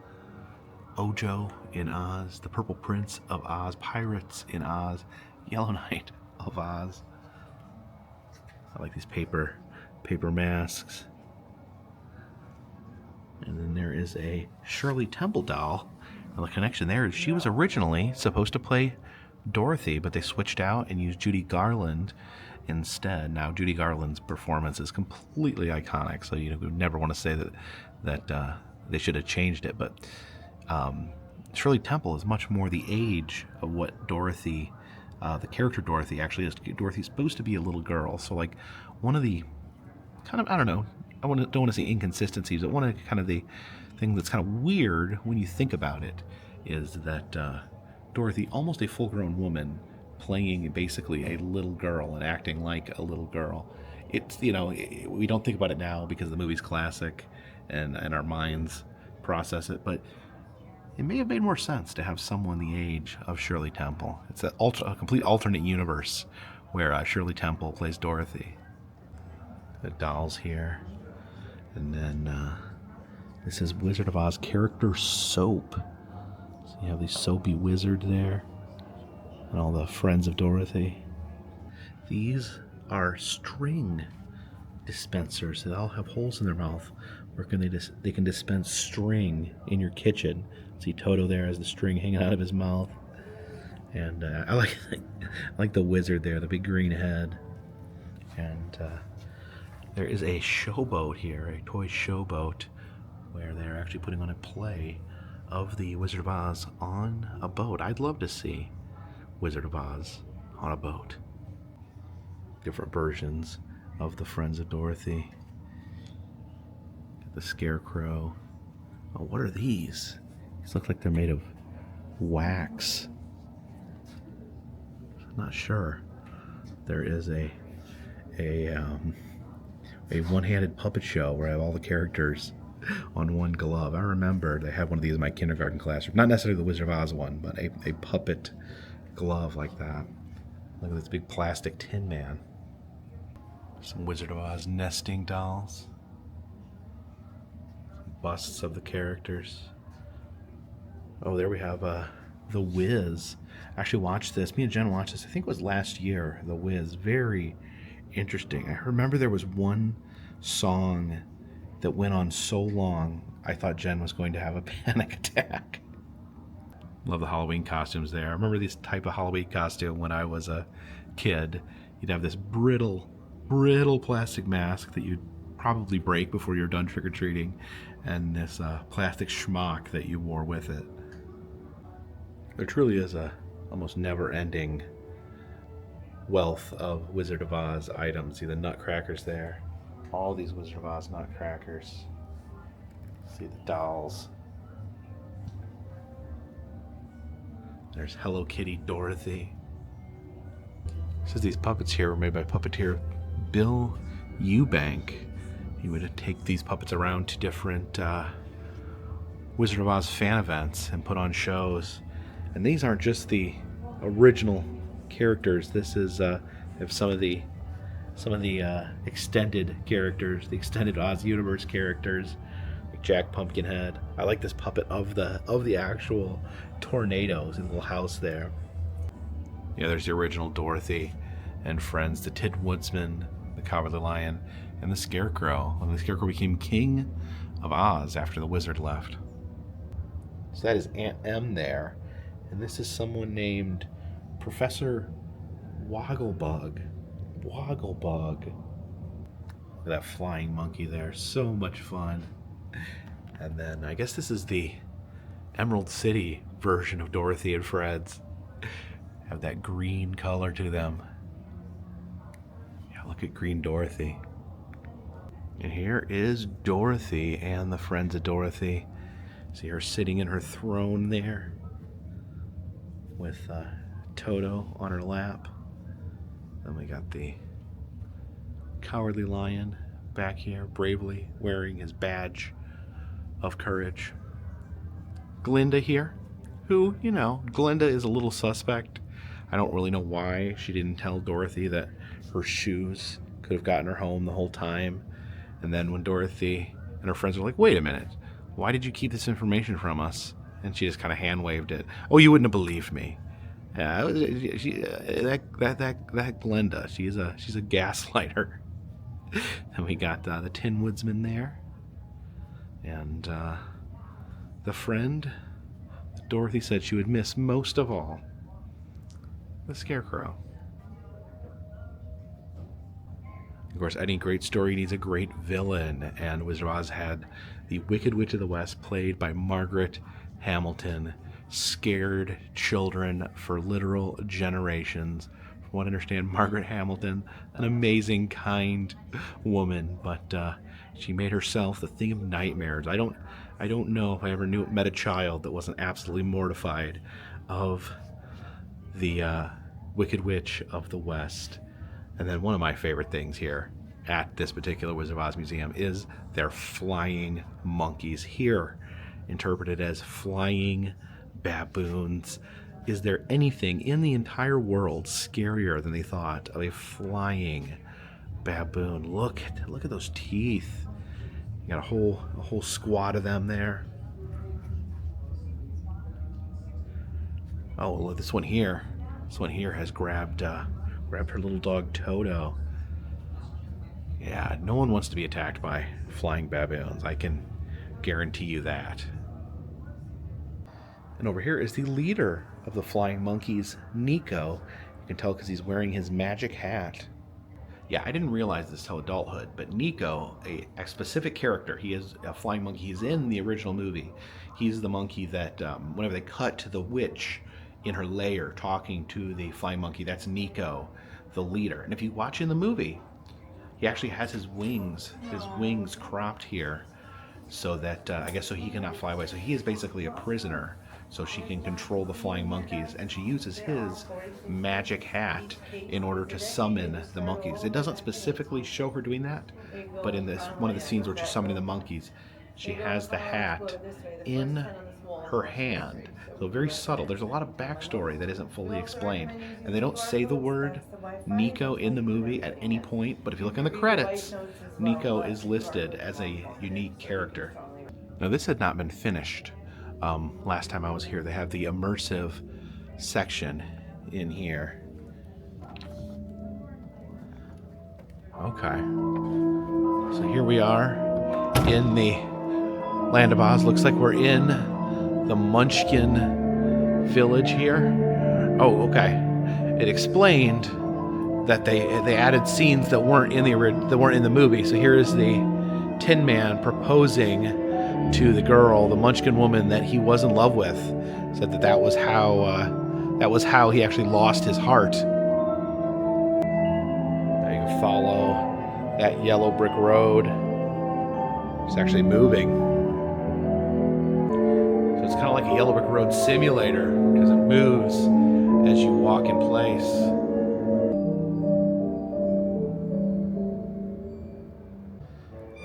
Ojo in Oz, The Purple Prince of Oz, Pirates in Oz, Yellow Knight of Oz. I like these paper masks. And then there is a Shirley Temple doll. Well, the connection there is she was originally supposed to play Dorothy, but they switched out and used Judy Garland instead. Now, Judy Garland's performance is completely iconic, so you would never want to say that they should have changed it. But Shirley Temple is much more the age of what Dorothy, the character Dorothy, actually is. Dorothy's supposed to be a little girl, so like one of the kind of, I don't know, don't want to say inconsistencies, but one of the thing that's kind of weird when you think about it is that Dorothy, almost a full-grown woman, playing basically a little girl and acting like a little girl. It's, we don't think about it now because the movie's classic and our minds process it, but it may have made more sense to have someone the age of Shirley Temple. It's a complete alternate universe where Shirley Temple plays Dorothy. The dolls here. And then this is Wizard of Oz character soap. So you have the soapy wizard there. And all the friends of Dorothy. These are string dispensers. They all have holes in their mouth where they can dispense string in your kitchen. See Toto there has the string hanging out of his mouth. And I like the wizard there, the big green head. And there is a showboat here, a toy showboat, where they're actually putting on a play of the Wizard of Oz on a boat. I'd love to see Wizard of Oz on a boat. Different versions of the Friends of Dorothy. The Scarecrow. Oh, what are these? These look like they're made of wax. I'm not sure. There is a one-handed puppet show where I have all the characters on one glove. I remember they had one of these in my kindergarten classroom. Not necessarily the Wizard of Oz one, but a puppet glove like that. Look at this big plastic Tin Man. Some Wizard of Oz nesting dolls. Some busts of the characters. Oh, there we have The Wiz. I actually watched this. Me and Jen watched this. I think it was last year. The Wiz. Very interesting. I remember there was one song that went on so long I thought Jen was going to have a panic attack. Love the Halloween costumes there. I remember this type of Halloween costume when I was a kid. You'd have this brittle plastic mask that you'd probably break before you're done trick-or-treating, and this plastic schmuck that you wore with it. There truly is a almost never-ending wealth of Wizard of Oz items. See the nutcrackers there. All these Wizard of Oz nutcrackers. See the dolls. There's Hello Kitty Dorothy. It says these puppets here were made by puppeteer Bill Eubank. He would take these puppets around to different Wizard of Oz fan events and put on shows. And these aren't just the original characters. This is some of the extended characters, the extended Oz Universe characters, like Jack Pumpkinhead. I like this puppet of the actual tornadoes in the little house there. Yeah, there's the original Dorothy and friends, the Tin Woodsman, the Cowardly Lion, and the Scarecrow. When the Scarecrow became king of Oz after the wizard left. So that is Aunt Em there. And this is someone named Professor Wogglebug. Wogglebug. Look at that flying monkey there. So much fun. And then I guess this is the Emerald City version of Dorothy and Friends. Have that green color to them. Yeah, look at green Dorothy. And here is Dorothy and the friends of Dorothy. See her sitting in her throne there with Toto on her lap. Then we got the Cowardly Lion back here, bravely wearing his badge of courage. Glinda here, who, you know, Glinda is a little suspect. I don't really know why she didn't tell Dorothy that her shoes could have gotten her home the whole time. And then when Dorothy and her friends were like, wait a minute, why did you keep this information from us? And she just kind of hand-waved it. Oh, you wouldn't have believed me. Yeah, that Glinda, she's a gaslighter. Then we got the Tin Woodsman there. And the friend that Dorothy said she would miss most of all, the Scarecrow. Of course, any great story needs a great villain, and Wizard of Oz had the Wicked Witch of the West, played by Margaret Hamilton, scared children for literal generations. From what I understand, Margaret Hamilton, an amazing, kind woman, but she made herself the thing of nightmares. I don't know if I ever met a child that wasn't absolutely mortified of the Wicked Witch of the West. And then one of my favorite things here at this particular Wizard of Oz museum is their flying monkeys, here interpreted as flying baboons. Is there anything in the entire world scarier than they thought of a flying baboon? Look at those teeth. You got a whole squad of them there. Oh, look, this one here has grabbed her little dog Toto. Yeah, no one wants to be attacked by flying baboons. I can guarantee you that. And over here is the leader of the flying monkeys, Nico. You can tell because he's wearing his magic hat. Yeah, I didn't realize this till adulthood, but Nico, a specific character, he is a flying monkey. He's in the original movie. He's the monkey that, whenever they cut to the witch in her lair talking to the flying monkey, that's Nico, the leader. And if you watch in the movie, he actually has his wings cropped here so that, I guess so he cannot fly away. So he is basically a prisoner, so she can control the flying monkeys, and she uses his magic hat in order to summon the monkeys. It doesn't specifically show her doing that, but in this one of the scenes where she's summoning the monkeys, she has the hat in her hand. So very subtle. There's a lot of backstory that isn't fully explained, and they don't say the word Nico in the movie at any point, but if you look in the credits, Nico is listed as a unique character. Now this had not been finished. Last time I was here, they have the Immersive Section in here. Okay. So here we are in the Land of Oz. Looks like we're in the Munchkin village here. Oh, okay. It explained that they added scenes that weren't in the movie. So here is the Tin Man proposing to the girl, the Munchkin woman that he was in love with. Said that was how he actually lost his heart. Now you can follow that yellow brick road. It's actually moving. It's kind of like a Yellow Brick Road simulator because it moves as you walk in place.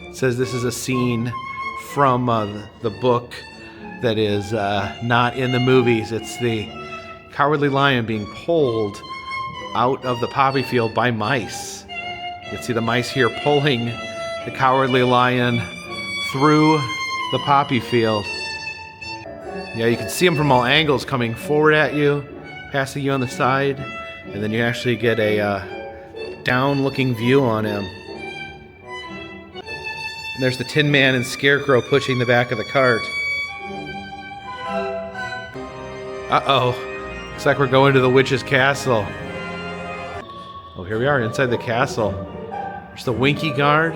It says this is a scene from the book that is not in the movies. It's the Cowardly Lion being pulled out of the poppy field by mice. You can see the mice here pulling the Cowardly Lion through the poppy field. Yeah, you can see him from all angles coming forward at you, passing you on the side, and then you actually get a down-looking view on him. And there's the Tin Man and Scarecrow pushing the back of the cart. Uh-oh. Looks like we're going to the witch's castle. Oh, here we are inside the castle. There's the Winky Guard.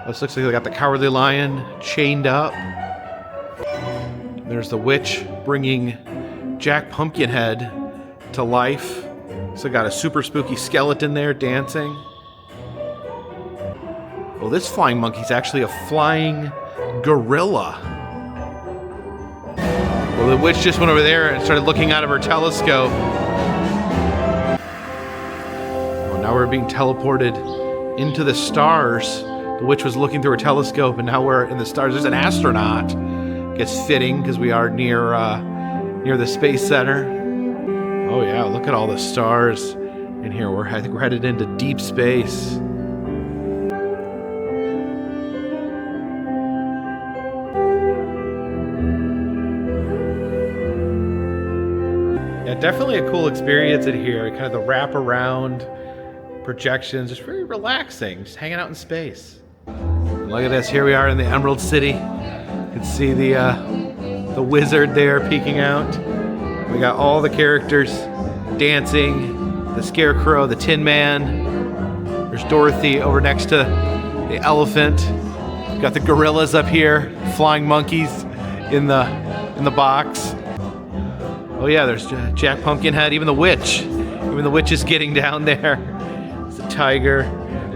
This looks like they got the Cowardly Lion chained up. There's the witch bringing Jack Pumpkinhead to life. So got a super spooky skeleton there dancing. Well, this flying monkey's actually a flying gorilla. Well, the witch just went over there and started looking out of her telescope. Well, now we're being teleported into the stars. The witch was looking through her telescope, and now we're in the stars. There's an astronaut. Gets fitting because we are near the space center. Oh yeah, look at all the stars in here. I think we're headed into deep space. Yeah, definitely a cool experience in here. Kind of the wraparound projections, just very relaxing, just hanging out in space. And look at this. Here we are in the Emerald City. You can see the wizard there peeking out. We got all the characters dancing. The Scarecrow, the Tin Man. There's Dorothy over next to the elephant. We've got the gorillas up here, flying monkeys in the box. Oh yeah, there's Jack Pumpkinhead, even the witch. Even the witch is getting down there. It's a tiger.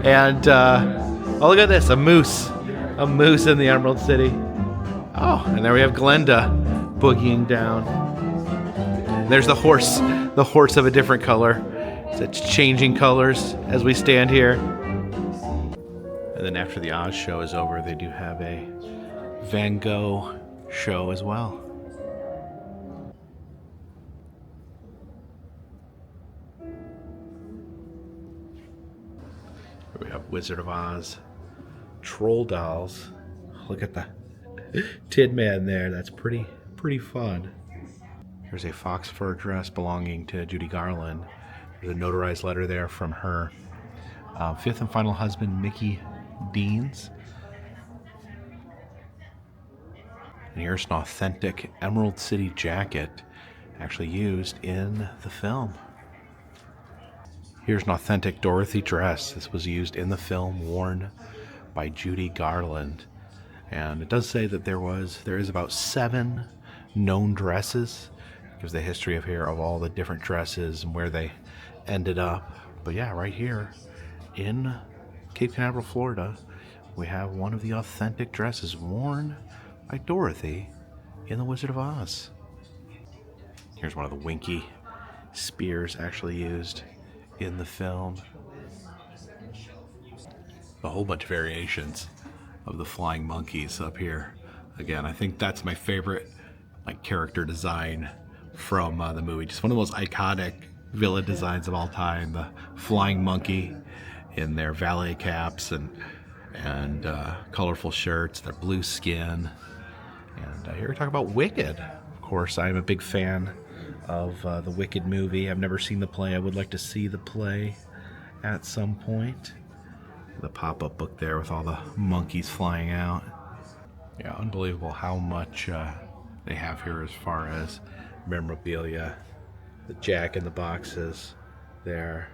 And oh, look at this, a moose. A moose in the Emerald City. Oh, and there we have Glenda boogieing down. There's the horse of a different color. So it's changing colors as we stand here. And then after the Oz show is over, they do have a Van Gogh show as well. Here we have Wizard of Oz troll dolls. Look at the Tin Man there. That's pretty fun. There's a fox fur dress belonging to Judy Garland. There's a notarized letter there from her fifth and final husband, Mickey Deans. And here's an authentic Emerald City jacket actually used in the film. Here's an authentic Dorothy dress. This was used in the film, worn by Judy Garland. And it does say that there is about 7 known dresses. It gives the history of all the different dresses and where they ended up. But yeah, right here in Cape Canaveral, Florida, we have one of the authentic dresses worn by Dorothy in The Wizard of Oz. Here's one of the Winky spears actually used in the film. A whole bunch of variations of the flying monkeys up here. Again, I think that's my favorite character design from the movie. Just one of the most iconic villain designs of all time. The flying monkey in their valet caps and colorful shirts, their blue skin. And here we talk about Wicked. Of course, I'm a big fan of the Wicked movie. I've never seen the play. I would like to see the play at some point. The pop-up book there with all the monkeys flying out. Yeah, unbelievable how much they have here as far as memorabilia. The Jack in the boxes there.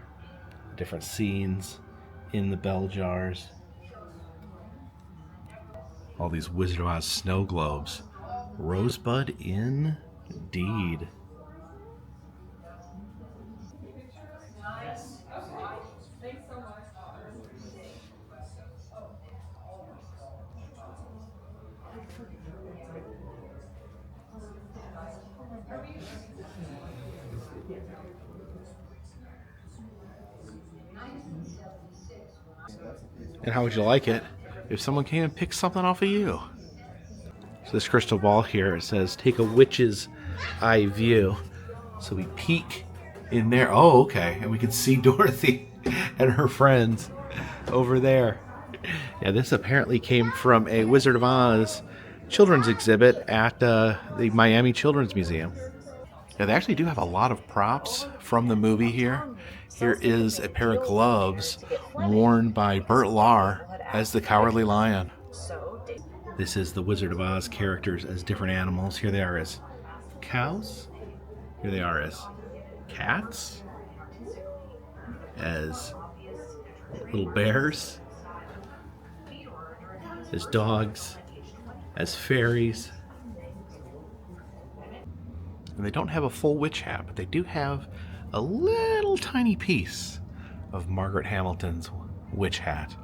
Different scenes in the bell jars. All these Wizard of Oz snow globes. Rosebud indeed. And how would you like it if someone came and picked something off of you? So this crystal ball here, it says, take a witch's eye view. So we peek in there. Oh, okay. And we can see Dorothy and her friends over there. Yeah, this apparently came from a Wizard of Oz children's exhibit at the Miami Children's Museum. Yeah, they actually do have a lot of props from the movie here. Here is a pair of gloves worn by Burt Lahr as the Cowardly Lion. This is the Wizard of Oz characters as different animals. Here they are as cows. Here they are as cats. As little bears. As dogs. As fairies. And they don't have a full witch hat, but they do have a little tiny piece of Margaret Hamilton's witch hat.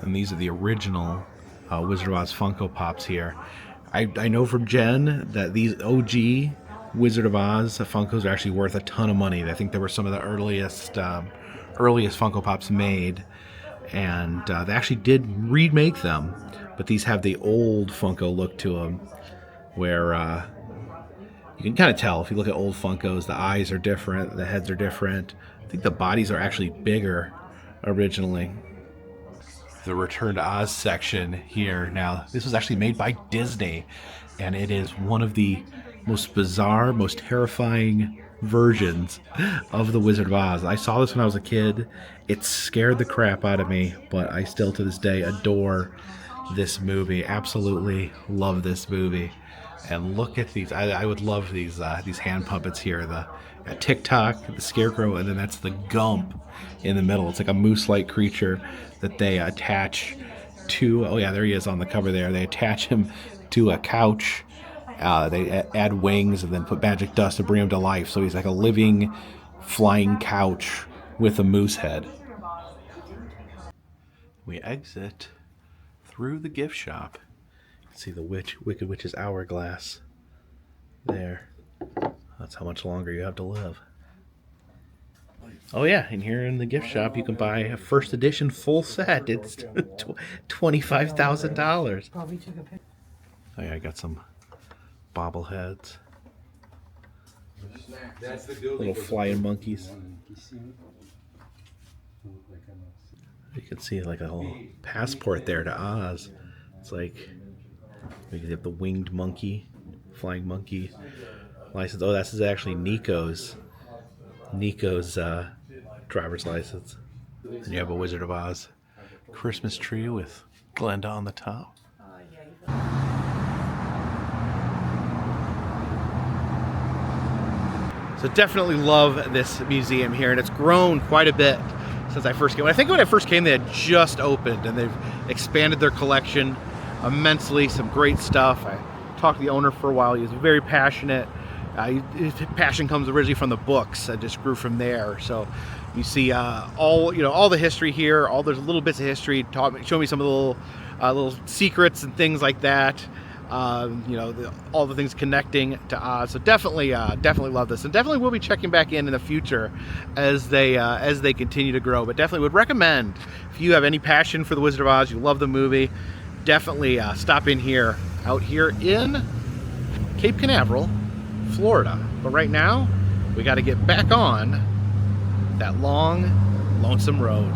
And these are the original Wizard of Oz Funko Pops here. I know from Jen that these OG Wizard of Oz Funkos are actually worth a ton of money. I think they were some of the earliest Funko Pops made. And they actually did remake them. But these have the old Funko look to them, where you can kind of tell if you look at old Funkos, the eyes are different, the heads are different. I think the bodies are actually bigger originally. The Return to Oz section here. Now, this was actually made by Disney, and it is one of the most bizarre, most terrifying versions of the Wizard of Oz. I saw this when I was a kid. It scared the crap out of me, but I still to this day adore this movie. Absolutely love this movie. And look at these. I would love these hand puppets here. The TikTok, the Scarecrow, and then that's the Gump in the middle. It's like a moose-like creature that they attach to. Oh yeah, there he is on the cover there. They attach him to a couch. They add wings and then put magic dust to bring him to life. So he's like a living, flying couch with a moose head. We exit through the gift shop. See the Wicked Witch's hourglass there. That's how much longer you have to live. Oh yeah, and here in the gift shop you can buy a first edition full set. It's $25,000. Oh yeah, I got some bobbleheads. Little flying monkeys. You can see like a little passport there to Oz. It's like we have the winged monkey, flying monkey license. Oh, that's actually Nico's driver's license. And you have a Wizard of Oz Christmas tree with Glenda on the top. So definitely love this museum here, and it's grown quite a bit since I first came. I think when I first came, they had just opened, and they've expanded their collection immensely. Some great stuff. I talked to the owner for a while. He was very passionate. His passion comes originally from the books. I just grew from there. So you see all the history here. There's little bits of history. Show me some of the little secrets and things like that. All the things connecting to Oz. So definitely love this, and definitely will be checking back in the future as they continue to grow. But definitely would recommend, if you have any passion for the Wizard of Oz, you love the movie, definitely stop in here, out here in Cape Canaveral, Florida. But right now, we got to get back on that long, lonesome road.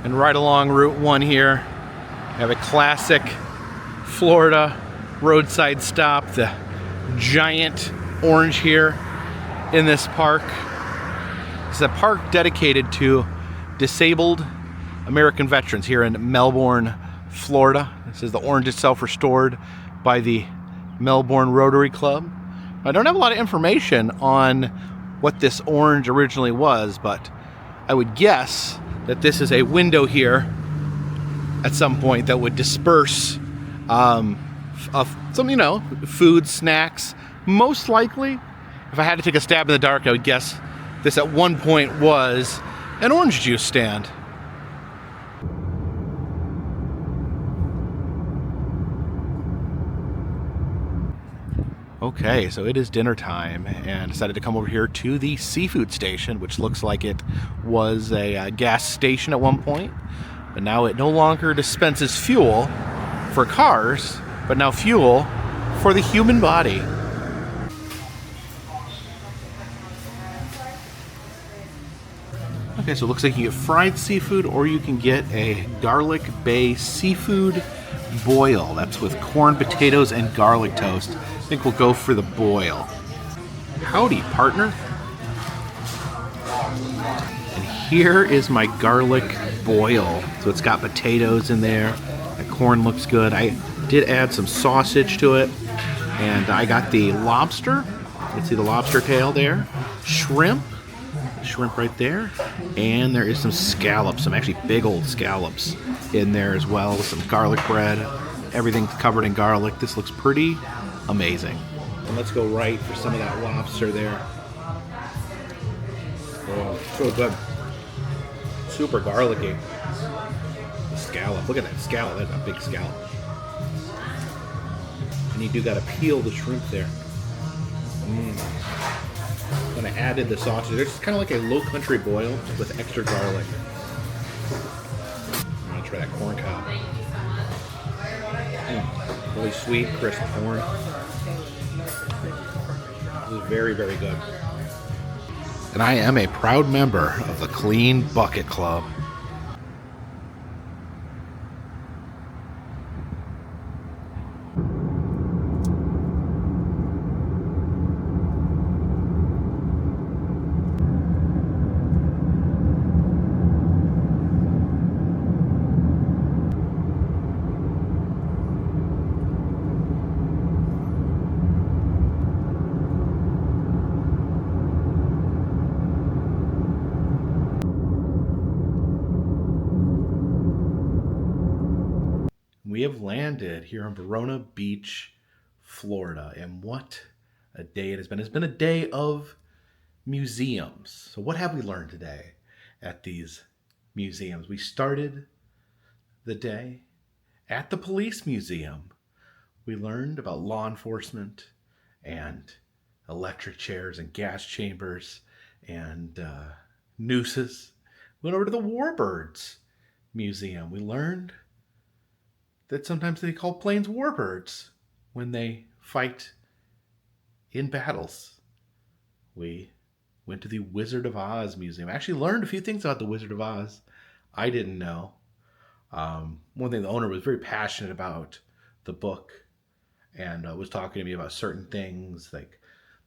And right along Route 1 here, we have a classic Florida roadside stop, the giant orange here in this park. It's a park dedicated to disabled American veterans here in Melbourne, Florida. This is the orange itself restored by the Melbourne Rotary Club. I don't have a lot of information on what this orange originally was, but I would guess that this is a window here at some point that would disperse some, food, snacks. Most likely, if I had to take a stab in the dark, I would guess this at one point was an orange juice stand. Okay, so it is dinner time, and decided to come over here to the seafood station, which looks like it was a gas station at one point, but now it no longer dispenses fuel for cars, but now fuel for the human body. Okay, so it looks like you get fried seafood, or you can get a garlic bay seafood boil. That's with corn, potatoes, and garlic toast. I think we'll go for the boil. Howdy, partner. And here is my garlic boil. So it's got potatoes in there. The corn looks good. I did add some sausage to it. And I got the lobster. You can see the lobster tail there. Shrimp right there. And there is some scallops, some actually big old scallops in there as well. Some garlic bread. Everything's covered in garlic. This looks pretty amazing. And let's go right for some of that lobster there. Oh, so good. Super garlicky. The scallop. Look at that scallop. That's a big scallop. And you do gotta peel the shrimp there. When I added the sausage, it's kind of like a low country boil with extra garlic. I'm gonna try that corn cob. Really sweet, crisp corn. This is very, very good. And I am a proud member of the Clean Bucket Club. We have landed here on Verona Beach, Florida, and what a day it has been. It's been a day of museums. So what have we learned today at these museums? We started the day at the police museum. We learned about law enforcement and electric chairs and gas chambers and nooses. We went over to the Warbirds Museum. We learned that sometimes they call planes warbirds when they fight in battles. We went to the Wizard of Oz Museum. I actually learned a few things about the Wizard of Oz I didn't know. One thing, the owner was very passionate about the book and was talking to me about certain things, like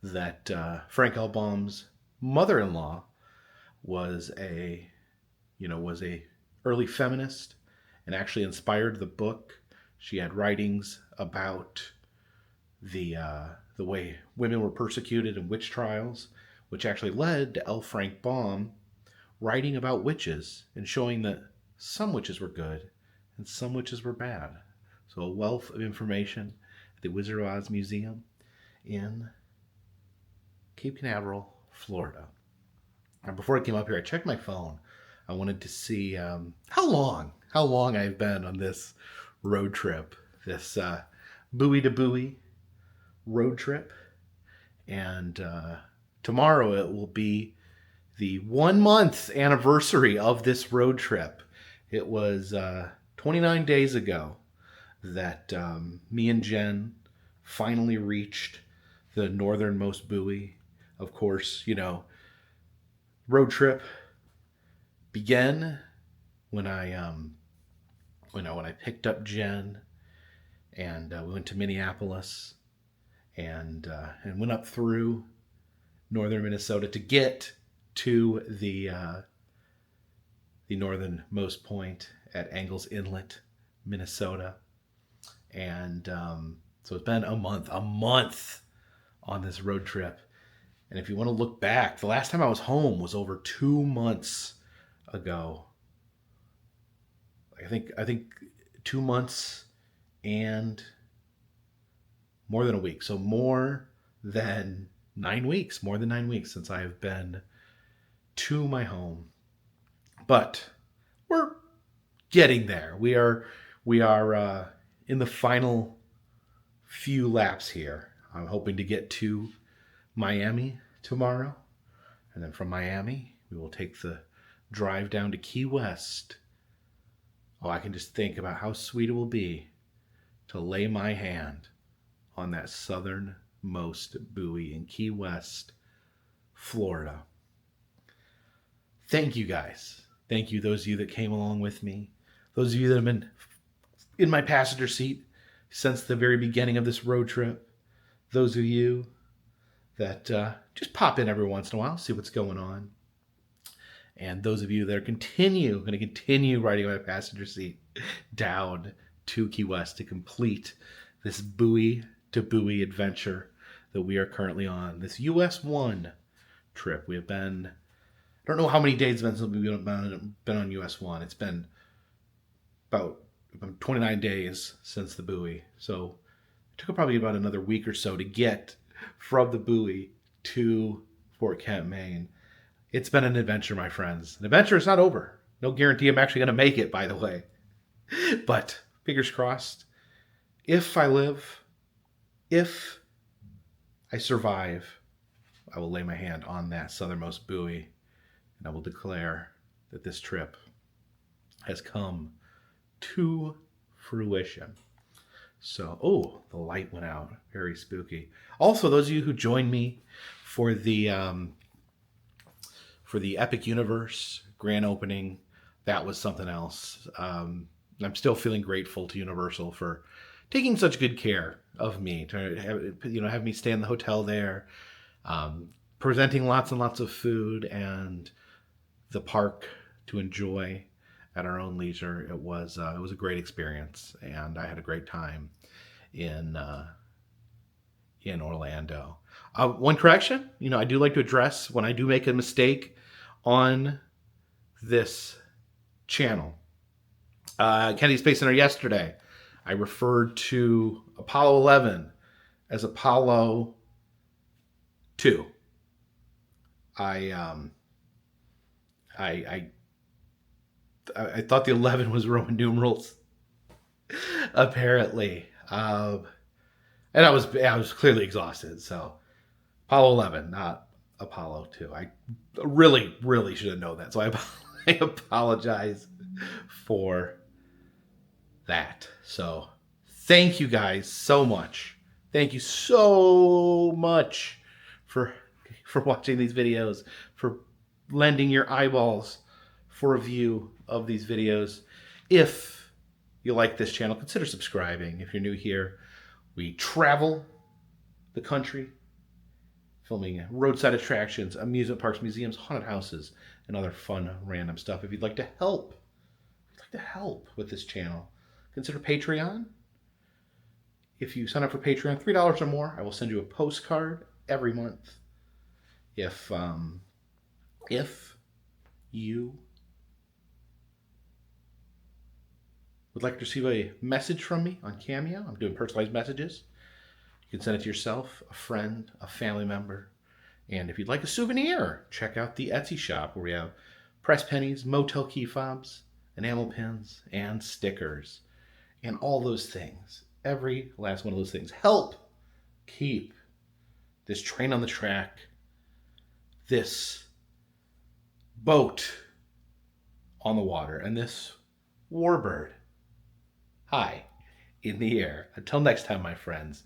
that Frank L. Baum's mother-in-law was a early feminist and actually inspired the book. She had writings about the way women were persecuted in witch trials, which actually led to L. Frank Baum writing about witches and showing that some witches were good and some witches were bad. So a wealth of information at the Wizard of Oz Museum in Cape Canaveral, Florida. And before I came up here, I checked my phone. I wanted to see how long I've been on this road trip, this buoy to buoy road trip. And tomorrow it will be the 1 month anniversary of this road trip. It was 29 days ago that me and Jen finally reached the northernmost buoy. Of course, road trip began when I picked up Jen and we went to Minneapolis and went up through northern Minnesota to get to the northernmost point at Angles Inlet, Minnesota. And so it's been a month on this road trip. And if you want to look back, the last time I was home was over 2 months ago. I think 2 months and more than a week. So more than 9 weeks since I have been to my home. But we're getting there. We are in the final few laps here. I'm hoping to get to Miami tomorrow. And then from Miami, we will take the drive down to Key West. Oh, I can just think about how sweet it will be to lay my hand on that southernmost buoy in Key West, Florida. Thank you guys. Thank you, those of you that came along with me. Those of you that have been in my passenger seat since the very beginning of this road trip. Those of you that just pop in every once in a while, see what's going on. And those of you that are going to continue riding my passenger seat down to Key West to complete this buoy to buoy adventure that we are currently on. This US 1 trip. We have been, I don't know how many days it's been since we've been on US 1. It's been about 29 days since the buoy. So it took probably about another week or so to get from the buoy to Fort Kent, Maine. It's been an adventure, my friends. An adventure is not over. No guarantee I'm actually going to make it, by the way. But fingers crossed. If I live, if I survive, I will lay my hand on that southernmost buoy and I will declare that this trip has come to fruition. So, oh, the light went out. Very spooky. Also, those of you who joined me for the Epic Universe grand opening, that was something else. I'm still feeling grateful to Universal for taking such good care of me, to have me stay in the hotel there, presenting lots and lots of food and the park to enjoy at our own leisure. It was a great experience, and I had a great time in Orlando. One correction, I do like to address when I do make a mistake on this channel. Kennedy Space Center yesterday, I referred to Apollo 11 as Apollo 2. I thought the 11 was Roman numerals, apparently, and I was clearly exhausted. So Apollo 11, not Apollo 2. I really should have known that. So I apologize for that. So thank you guys so much. Thank you so much for watching these videos, for lending your eyeballs for a view of these videos. If you like this channel, consider subscribing. If you're new here, we travel the country, filming roadside attractions, amusement parks, museums, haunted houses, and other fun, random stuff. If you'd like to help with this channel, consider Patreon. If you sign up for Patreon, $3 or more, I will send you a postcard every month. If you would like to receive a message from me on Cameo, I'm doing personalized messages. You can send it to yourself, a friend, a family member. And if you'd like a souvenir, check out the Etsy shop where we have press pennies, motel key fobs, enamel pins, and stickers. And all those things, every last one of those things, help keep this train on the track, this boat on the water, and this warbird high in the air. Until next time, my friends,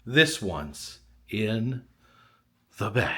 this one's in the bag.